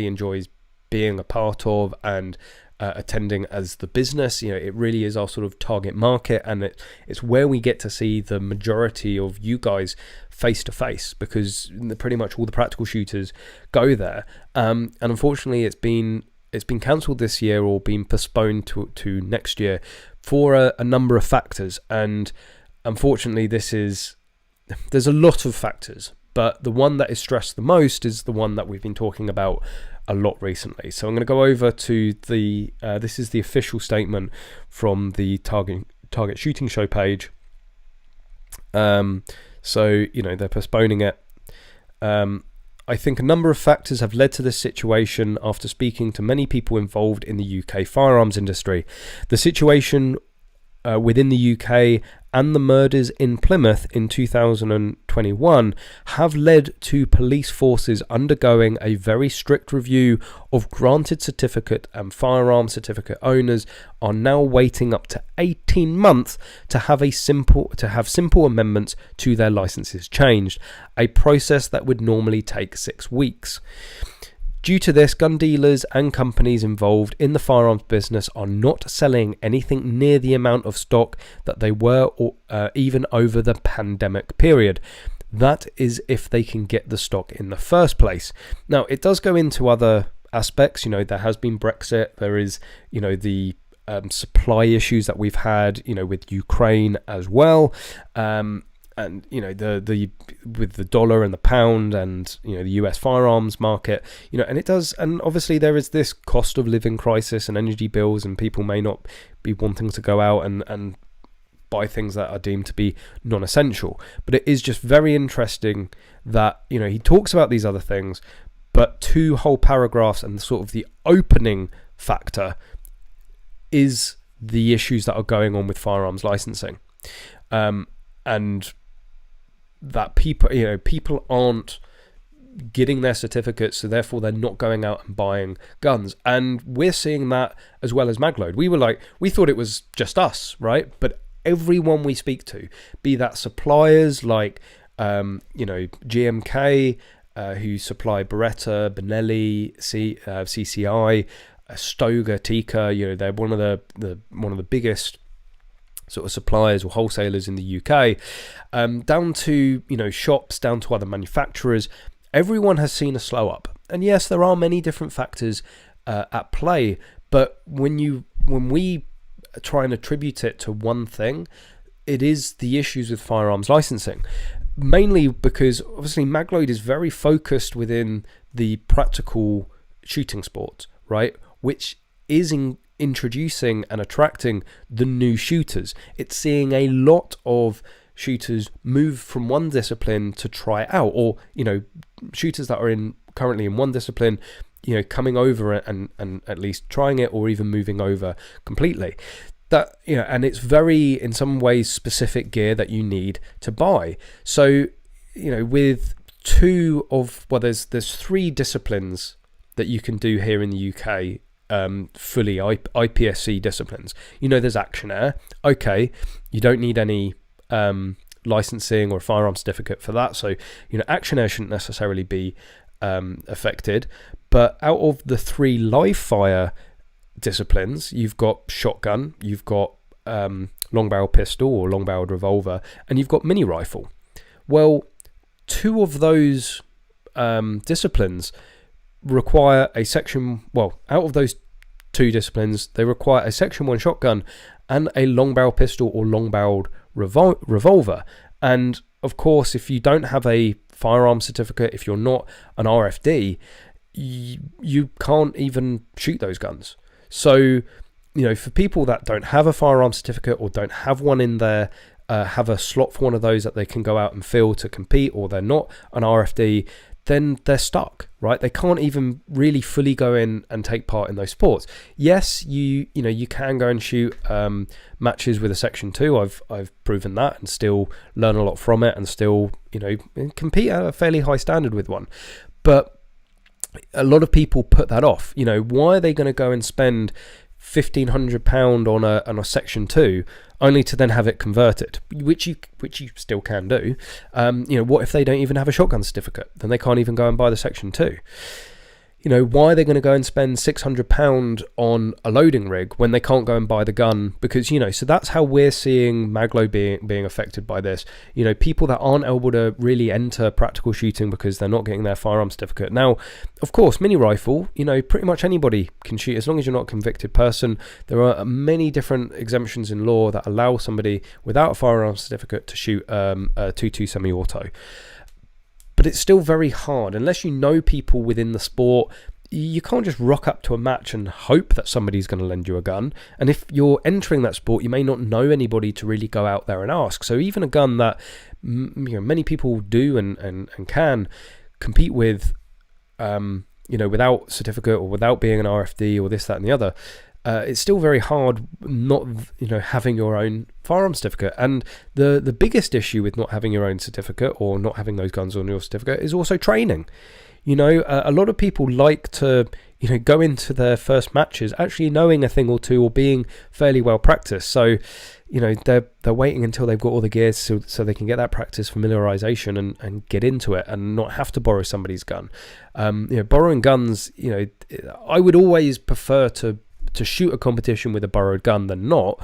enjoys being a part of and attending as the business. It really is our sort of target market, and it's where we get to see the majority of you guys face to face, because pretty much all the practical shooters go there. And unfortunately, it's been cancelled this year, or been postponed to next year for a number of factors. And unfortunately, there's a lot of factors, but the one that is stressed the most is the one that we've been talking about a lot recently. So I'm going to go over to this is the official statement from the Target Shooting Show page. So they're postponing it. I think a number of factors have led to this situation after speaking to many people involved in the UK firearms industry. The situation within the UK and the murders in Plymouth in 2021 have led to police forces undergoing a very strict review of granted certificate, and firearm certificate owners are now waiting up to 18 months to have simple amendments to their licenses changed, a process that would normally take 6 weeks. Due to this, gun dealers and companies involved in the firearms business are not selling anything near the amount of stock that they were, or even over the pandemic period. That is if they can get the stock in the first place. Now, it does go into other aspects. There has been Brexit. There is, the supply issues that we've had, with Ukraine as well. And the with the dollar and the pound and the US firearms market, and it does, and obviously there is this cost of living crisis and energy bills, and people may not be wanting to go out and buy things that are deemed to be non-essential. But it is just very interesting that he talks about these other things, but 2 whole paragraphs and sort of the opening factor is the issues that are going on with firearms licensing, and that people aren't getting their certificates, so therefore they're not going out and buying guns. And we're seeing that as well as Magload. We thought it was just us, right? But everyone we speak to, be that suppliers like GMK, who supply Beretta, Benelli, CCI, Stoga, Tikka, they're one of the biggest sort of suppliers or wholesalers in the UK, down to shops, down to other manufacturers. Everyone has seen a slow up, and yes, there are many different factors at play. But when we try and attribute it to one thing, it is the issues with firearms licensing. Mainly because obviously Magload is very focused within the practical shooting sport, right? Which is introducing and attracting the new shooters. It's seeing a lot of shooters move from one discipline to try out, or shooters that are currently in one discipline, coming over and at least trying it, or even moving over completely. That and it's very, in some ways, specific gear that you need to buy. So with there's 3 disciplines that you can do here in the UK, fully IPSC disciplines. There's Action Air. Okay, you don't need any licensing or firearm certificate for that, so Action Air shouldn't necessarily be affected. But out of the 3 live fire disciplines, you've got shotgun, you've got long barrel pistol or long barreled revolver, and you've got mini rifle. Well, 2 of those disciplines require a out of those 2 disciplines, they require a Section 1 shotgun and a long barrel pistol or long barreled revolver. And of course, if you don't have a firearm certificate, if you're not an RFD, you can't even shoot those guns. So, for people that don't have a firearm certificate or don't have one in there, have a slot for one of those that they can go out and fill to compete, or they're not an RFD, then they're stuck, right? They can't even really fully go in and take part in those sports. Yes, you can go and shoot matches with a Section 2. I've proven that, and still learn a lot from it, and still compete at a fairly high standard with one. But a lot of people put that off. Why are they going to go and spend £1,500 on a Section 2 only to then have it converted, which you still can do? What if they don't even have a shotgun certificate? Then they can't even go and buy the Section 2. Why are they going to go and spend £600 on a loading rig when they can't go and buy the gun? Because, so that's how we're seeing Magload being affected by this. People that aren't able to really enter practical shooting because they're not getting their firearm certificate. Now, of course, mini rifle, pretty much anybody can shoot as long as you're not a convicted person. There are many different exemptions in law that allow somebody without a firearm certificate to shoot a 2.2 semi-auto. But it's still very hard unless you know people within the sport. You can't just rock up to a match and hope that somebody's going to lend you a gun. And if you're entering that sport, you may not know anybody to really go out there and ask. So even a gun that many people do and can compete with, without certificate or without being an RFD or this, that, and the other, it's still very hard not having your own firearm certificate. And the biggest issue with not having your own certificate or not having those guns on your certificate is also training. A lot of people like to go into their first matches actually knowing a thing or two or being fairly well practiced. So they're waiting until they've got all the gear so they can get that practice familiarization and get into it and not have to borrow somebody's gun. Borrowing guns, I would always prefer to shoot a competition with a borrowed gun than not,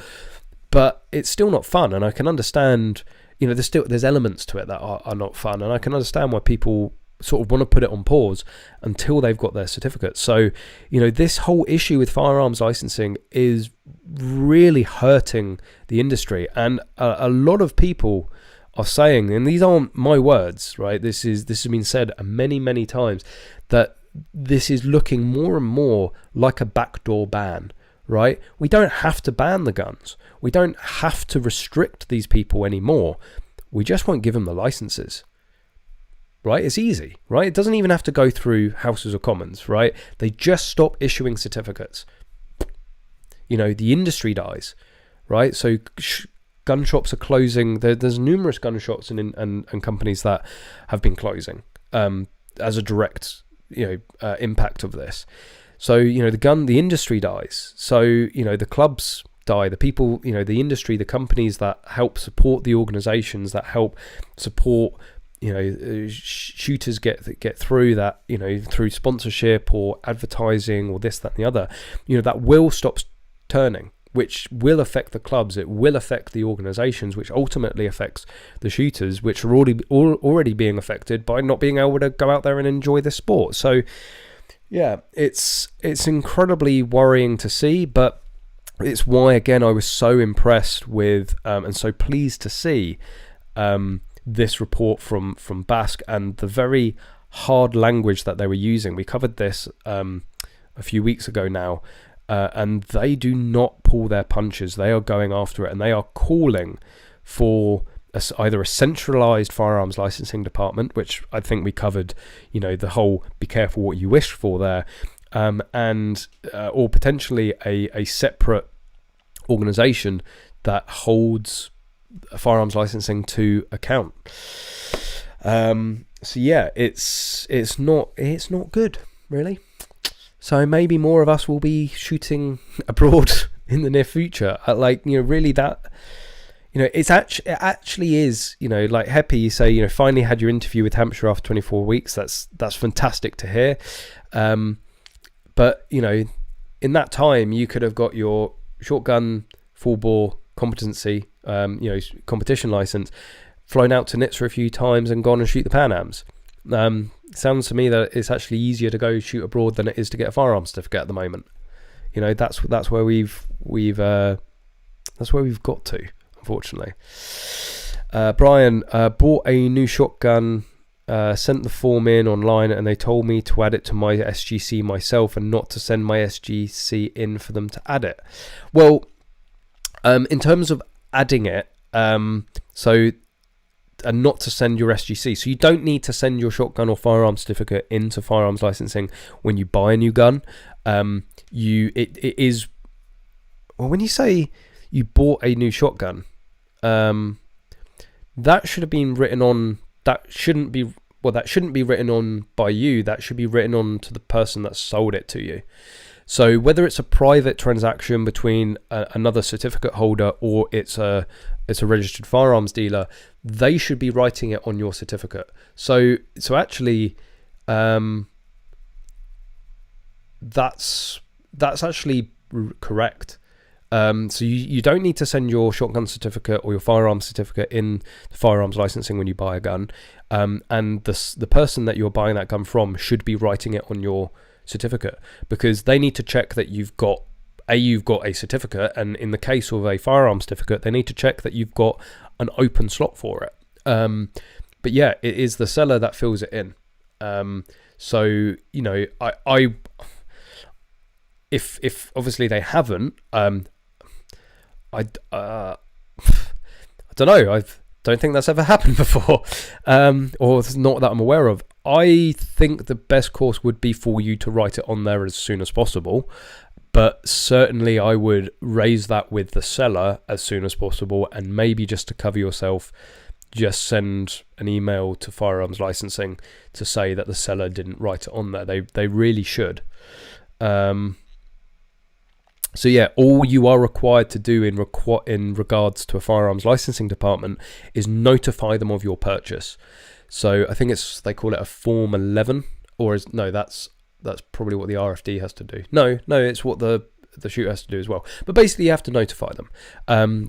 but it's still not fun. And I can understand, there's elements to it that are not fun, and I can understand why people sort of want to put it on pause until they've got their certificate. So, this whole issue with firearms licensing is really hurting the industry, and a lot of people are saying, and these aren't my words, right? This has been said many, many times, that this is looking more and more like a backdoor ban, right? We don't have to ban the guns. We don't have to restrict these people anymore. We just won't give them the licenses, right? It's easy, right? It doesn't even have to go through Houses of Commons, right? They just stop issuing certificates. The industry dies, right? So gun shops are closing. There's numerous gun shops and companies that have been closing as a direct impact of this. So the industry dies. So the clubs die. The people, the industry, the companies that help support the organizations that help support shooters get through that, through sponsorship or advertising or this, that, and the other, that will stop turning, which will affect the clubs. It will affect the organizations, which ultimately affects the shooters, which are already being affected by not being able to go out there and enjoy the sport. So yeah, it's incredibly worrying to see, but it's why, again, I was so impressed with and so pleased to see this report from Basque, and the very hard language that they were using. We covered this a few weeks ago now, and they do not pull their punches. They are going after it, and they are calling for either a centralized firearms licensing department, which I think we covered, the whole be careful what you wish for there, and or potentially a separate organization that holds firearms licensing to account. So yeah, it's not good, really. So maybe more of us will be shooting abroad in the near future. Really that, it actually is, like Heppy, you say, finally had your interview with Hampshire after 24 weeks. That's fantastic to hear. But in that time you could have got your shotgun full bore competency, competition license, flown out to Nizza a few times and gone and shoot the Pan Ams. Sounds to me that it's actually easier to go shoot abroad than it is to get a firearm certificate at the moment. That's where we've got to, unfortunately. Brian bought a new shotgun, sent the form in online, and they told me to add it to my SGC myself and not to send my SGC in for them to add it. Well, in terms of adding it, and not to send your SGC. So you don't need to send your shotgun or firearm certificate into firearms licensing when you buy a new gun. It is, well, when you say you bought a new shotgun, that should have been written on. That shouldn't be written on by you. That should be written on to the person that sold it to you. So whether it's a private transaction between another certificate holder or it's a registered firearms dealer, they should be writing it on your certificate. So actually, that's actually correct. So you don't need to send your shotgun certificate or your firearms certificate in the firearms licensing when you buy a gun, and the person that you're buying that gun from should be writing it on your certificate, because they need to check that you've got a certificate, and in the case of a firearm certificate, they need to check that you've got an open slot for it. But yeah, it is the seller that fills it in. So if obviously they haven't, I don't know. I don't think that's ever happened before, or it's not that I'm aware of. I think the best course would be for you to write it on there as soon as possible, but certainly I would raise that with the seller as soon as possible, and maybe just to cover yourself, just send an email to firearms licensing to say that the seller didn't write it on there. They really should. So yeah, all you are required to do in regards to a firearms licensing department is notify them of your purchase. So I think they call it a Form 11, that's probably what the RFD has to do. No, it's what the shooter has to do as well. But basically, you have to notify them.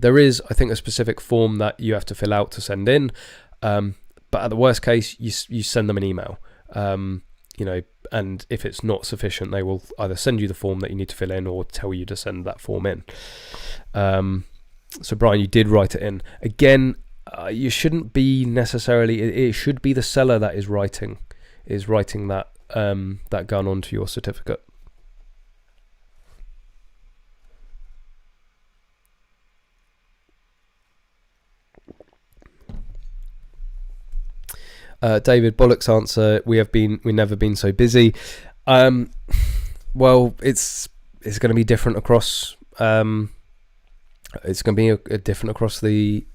There is, I think, a specific form that you have to fill out to send in. But at the worst case, you send them an email. And if it's not sufficient, they will either send you the form that you need to fill in or tell you to send that form in. So Brian, you did write it in. Again, you shouldn't be necessarily. It should be the seller that is writing that that gun onto your certificate. David Bullock's answer: we've never been so busy. Well, it's going to be different across. It's going to be different across the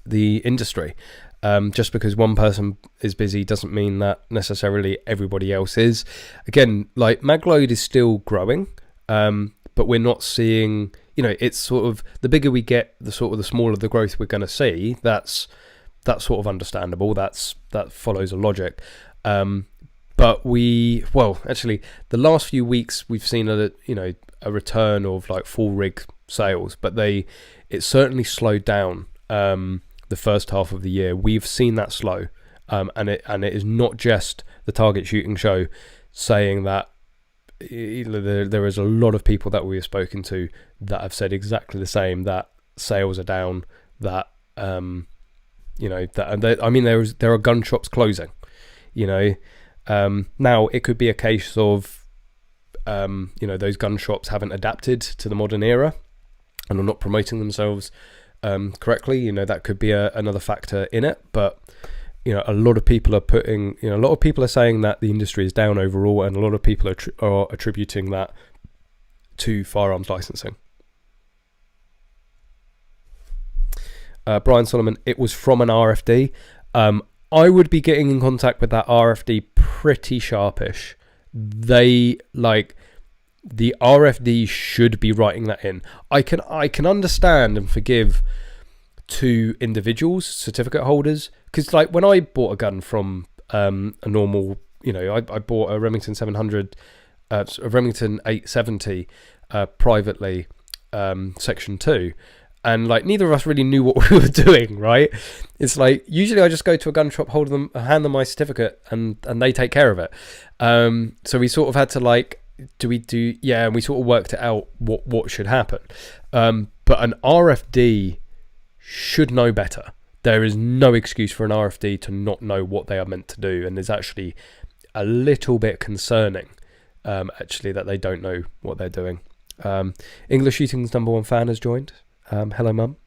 industry. Just because one person is busy doesn't mean that necessarily everybody else is. Again, like Magload is still growing, but we're not seeing. It's sort of the bigger we get, the smaller the growth we're going to see. That's that's sort of understandable. That follows a logic. But actually, the last few weeks we've seen a return of like full rig sales, but it certainly slowed down. The first half of the year, we've seen that slow, and it is not just the Target Shooting Show saying that. There is a lot of people that we've spoken to that have said exactly the same, that sales are down, that there are gun shops closing, now it could be a case of those gun shops haven't adapted to the modern era and are not promoting themselves correctly. That could be another factor in it, but a lot of people are saying that the industry is down overall, and a lot of people are attributing that to firearms licensing. Brian Solomon, it was from an RFD. I would be getting in contact with that RFD pretty sharpish. The RFD should be writing that in. I can understand and forgive to individuals, certificate holders, because like when I bought a gun from a normal, I bought a Remington 700, a Remington 870 privately, section 2, and like neither of us really knew what we were doing, right? It's like usually I just go to a gun shop, hand them my certificate, and they take care of it. So we sort of had to like, and we sort of worked it out what should happen. But an RFD should know better. There is no excuse for an RFD to not know what they are meant to do, and it's actually a little bit concerning, actually, that they don't know what they're doing. English Shooting's #1 fan has joined. Hello, Mum.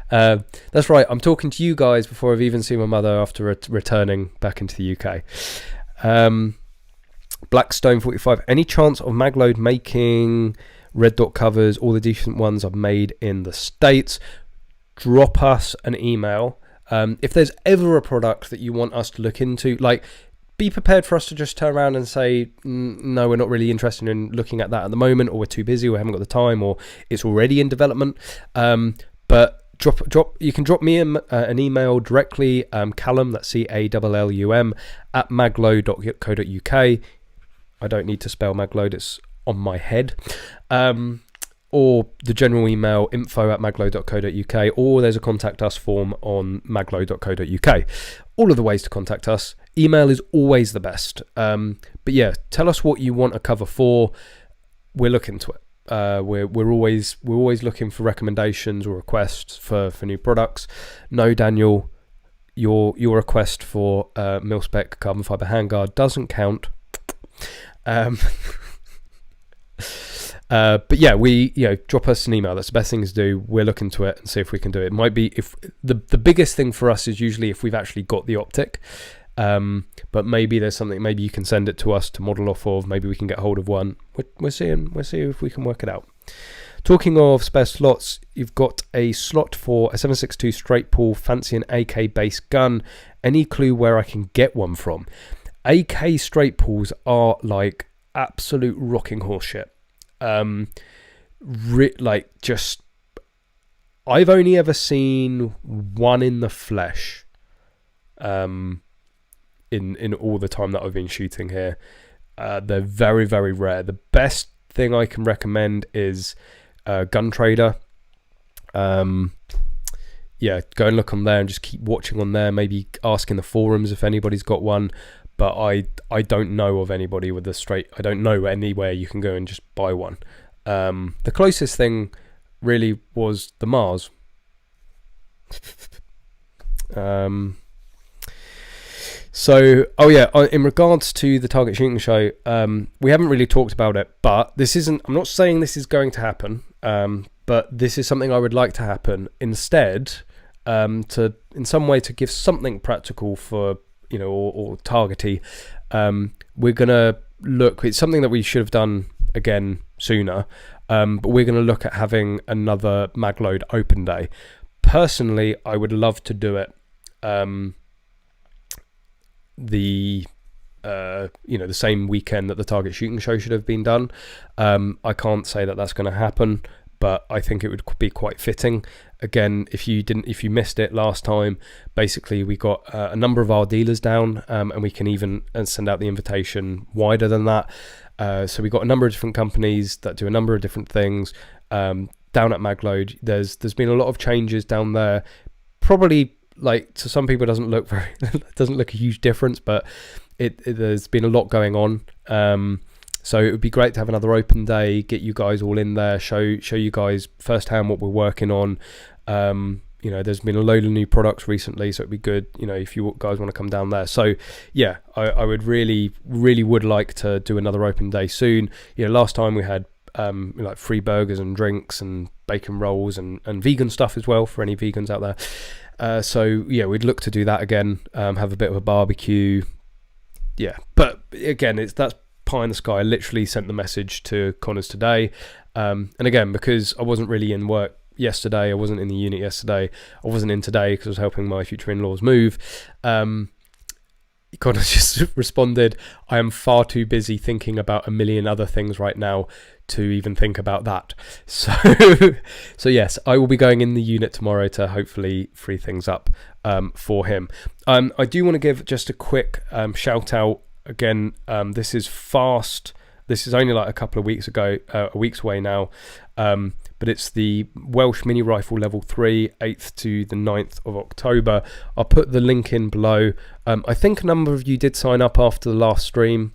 That's right, I'm talking to you guys before I've even seen my mother after returning back into the UK. Blackstone 45, any chance of Magload making red dot covers? All the decent ones are made in the States. Drop us an email. If there's ever a product that you want us to look into, like, be prepared for us to just turn around and say, no, we're not really interested in looking at that at the moment, or we're too busy, or we haven't got the time, or it's already in development. But you can drop me an email directly, Callum, that's CALLUM, at magload.co.uk. I don't need to spell Magload, it's on my head. Or the general email, info@magload.co.uk, or there's a contact us form on magload.co.uk. All of the ways to contact us. Email is always the best. But yeah, tell us what you want a cover for. We'll look into it. We're always looking for recommendations or requests for new products. No, Daniel, your request for mil-spec carbon fiber handguard doesn't count. But yeah, drop us an email. That's the best thing to do. We'll look into it and see if we can do it. It might be, if the biggest thing for us is usually if we've actually got the optic. But maybe there's something, maybe you can send it to us to model off of. Maybe we can get hold of one. We'll see if we can work it out. Talking of spare slots, you've got a slot for a 7.62 straight pull fancy an AK based gun. Any clue where I can get one from? AK straight pulls are like absolute rocking horse shit. I've only ever seen one in the flesh in all the time that I've been shooting here. They're very, very rare. The best thing I can recommend is Gun Trader. Go and look on there and just keep watching on there, maybe ask in the forums if anybody's got one. But I don't know of anybody with a straight. I don't know anywhere you can go and just buy one. The closest thing really was the Mars. In regards to the Target Shooting Show, we haven't really talked about it, but this isn't. I'm not saying this is going to happen, but this is something I would like to happen instead. To in some way to give something practical for. Or targety. We're gonna look. It's something that we should have done again sooner. But we're gonna look at having another Magload open day. Personally, I would love to do it. The same weekend that the Target Shooting Show should have been done. I can't say that that's going to happen, but I think it would be quite fitting. again, if you missed it last time, basically we got a number of our dealers down, and we can even send out the invitation wider than that. So we got a number of different companies that do a number of different things down at Magload. There's been a lot of changes down there. Probably, like, to some people it doesn't look a huge difference, but there's been a lot going on. So it would be great to have another open day, get you guys all in there, show you guys firsthand what we're working on. You know, there's been a load of new products recently, so it'd be good, you know, if you guys want to come down there. So yeah, I would really would like to do another open day soon. You know, last time we had like free burgers and drinks and bacon rolls and vegan stuff as well for any vegans out there. So yeah, we'd look to do that again, have a bit of a barbecue. Yeah, but again, that's pie in the sky. I literally sent the message to Connors today, and again, because I wasn't really in work yesterday, I wasn't in the unit yesterday, I wasn't in today because I was helping my future in-laws move. Connors just responded, I am far too busy thinking about a million other things right now to even think about that. So yes, I will be going in the unit tomorrow to hopefully free things up for him. I do want to give just a quick shout out again. This is fast. This is only like a couple of weeks ago, a week's away now. But it's the Welsh Mini Rifle Level 3, 8th to the 9th of October. I'll put the link in below. I think a number of you did sign up after the last stream.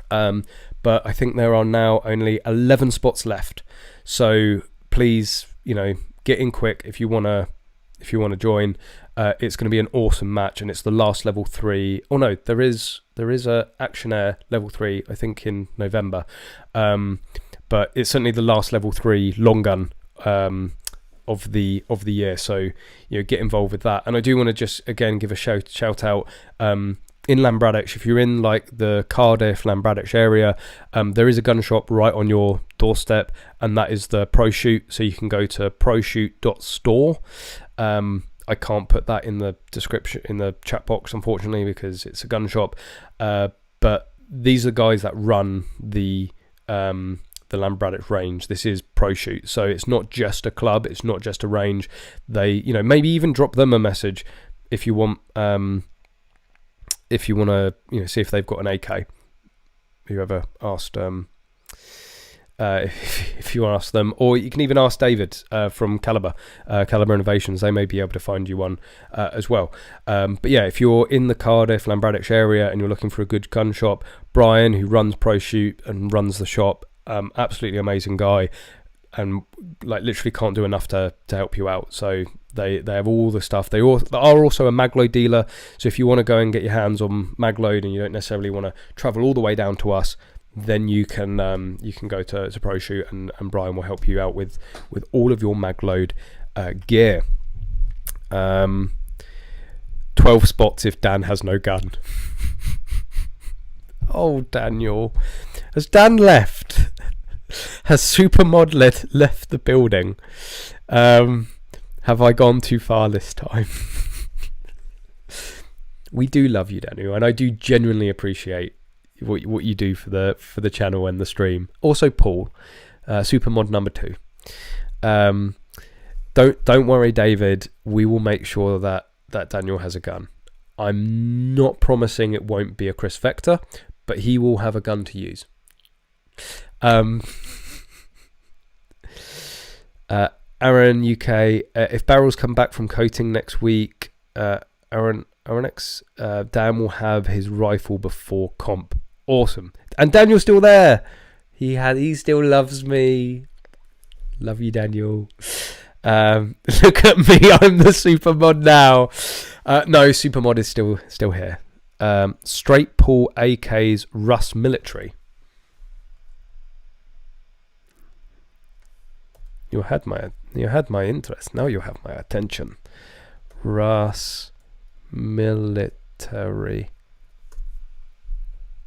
But I think there are now only 11 spots left. So please, you know, get in quick if you wanna join. It's going to be an awesome match, and it's the last Level 3. Oh no, there is a Action Air Level 3, I think, in November. But it's certainly the last Level 3 long gun of the year. So, you know, get involved with that. And I do want to just again give a shout out. In Llanbradach, if you're in like the Cardiff, Llanbradach area, there is a gun shop right on your doorstep, and that is the Pro Shoot. So you can go to proshoot.store. I can't put that in the description, in the chat box, unfortunately, because it's a gun shop. But these are guys that run the Llanbradach range. This is Pro Shoot, so it's not just a club, it's not just a range. They, you know, maybe even drop them a message if you want. If you want to, you know, see if they've got an AK. Whoever asked, if you want to ask them, or you can even ask David from Caliber Innovations. They may be able to find you one as well. But yeah, if you're in the Cardiff, Llanbradach area and you're looking for a good gun shop, Brian, who runs Pro Shoot and runs the shop, absolutely amazing guy, and like literally can't do enough to help you out. So they have all the stuff. They are also a Magload dealer, so if you want to go and get your hands on Magload and you don't necessarily want to travel all the way down to us, then you can go to Pro Shoot, and Brian will help you out with all of your Magload gear. 12 spots if Dan has no gun. Oh, Daniel, has Dan left? Has Supermod left the building? Have I gone too far this time? We do love you, Daniel, and I do genuinely appreciate what you do for the channel and the stream. Also, Paul, Supermod number 2. Don't worry, David. We will make sure that Daniel has a gun. I'm not promising it won't be a Chris Vector, but he will have a gun to use. Aaron UK, if barrels come back from coating next week, Aaron X, Dan will have his rifle before comp. Awesome. And Daniel's still there. He still loves me. Love you, Daniel. Look at me, I'm the Supermod now. No, Supermod is still here. Straight pull AK's Russ Military. You had my interest. Now you have my attention. Russ Military.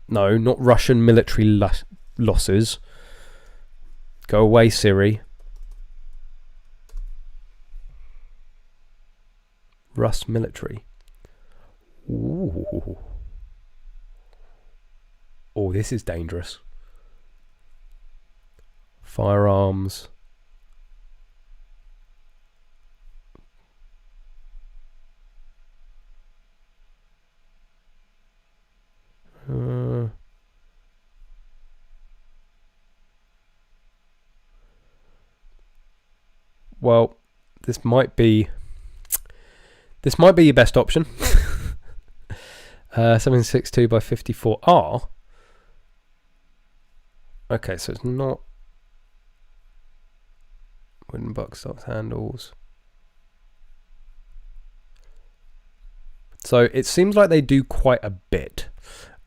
No, not Russian military losses. Go away, Siri. Russ Military. Ooh. Oh, this is dangerous. Firearms. well, this might be your best option. 762 by 54R. Okay, so it's not wooden buckstock handles. So it seems like they do quite a bit.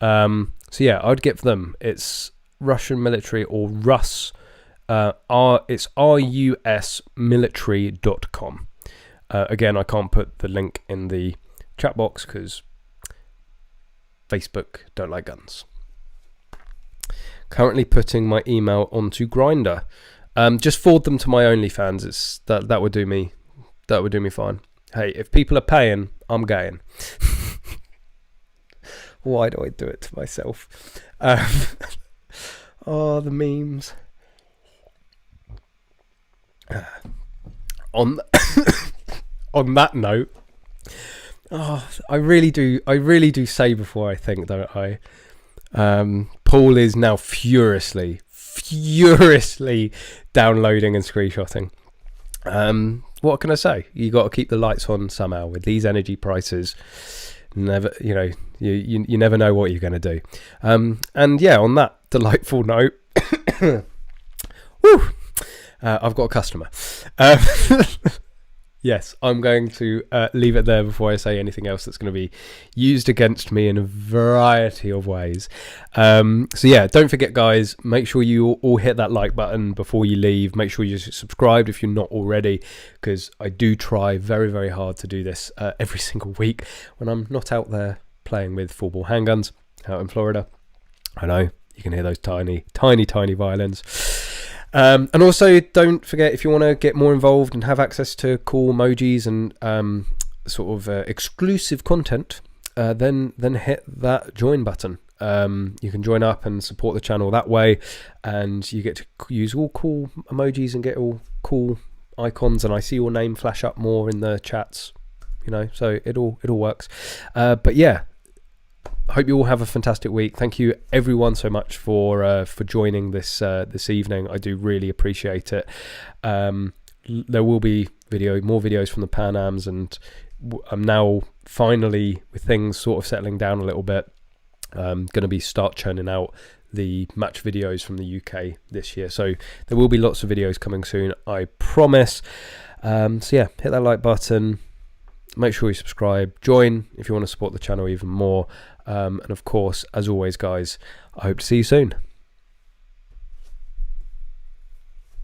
So yeah, I'd give them. It's Russian military, or Rus. It's rusmilitary.com. Again, I can't put the link in the chat box because Facebook don't like guns. Currently putting my email onto Grindr. Just forward them to my OnlyFans. It's that would do me. That would do me fine. Hey, if people are paying, I'm gaying. Why do I do it to myself? Oh, the memes. On that note, I really do say before I think, don't I? Paul is now furiously downloading and screenshotting. What can I say? You got to keep the lights on somehow with these energy prices. Never, you never know what you're going to do. And yeah, on that delightful note, woo, I've got a customer. Yes, I'm going to leave it there before I say anything else that's going to be used against me in a variety of ways. So yeah, don't forget, guys, make sure you all hit that like button before you leave. Make sure you're subscribed if you're not already, because I do try very, very hard to do this every single week when I'm not out there playing with full-bore handguns out in Florida. I know, you can hear those tiny, tiny, tiny violins. And also, don't forget, if you want to get more involved and have access to cool emojis and sort of exclusive content, then hit that join button. You can join up and support the channel that way, and you get to use all cool emojis and get all cool icons, and I see your name flash up more in the chats, so it all works. But yeah, I hope you all have a fantastic week. Thank you everyone so much for joining this evening. I do really appreciate it. There will be more videos from the Pan Ams, and I'm now finally, with things sort of settling down a little bit, going to start churning out the match videos from the UK this year. So there will be lots of videos coming soon, I promise. So yeah, hit that like button. Make sure you subscribe, join if you want to support the channel even more. And of course, as always, guys, I hope to see you soon.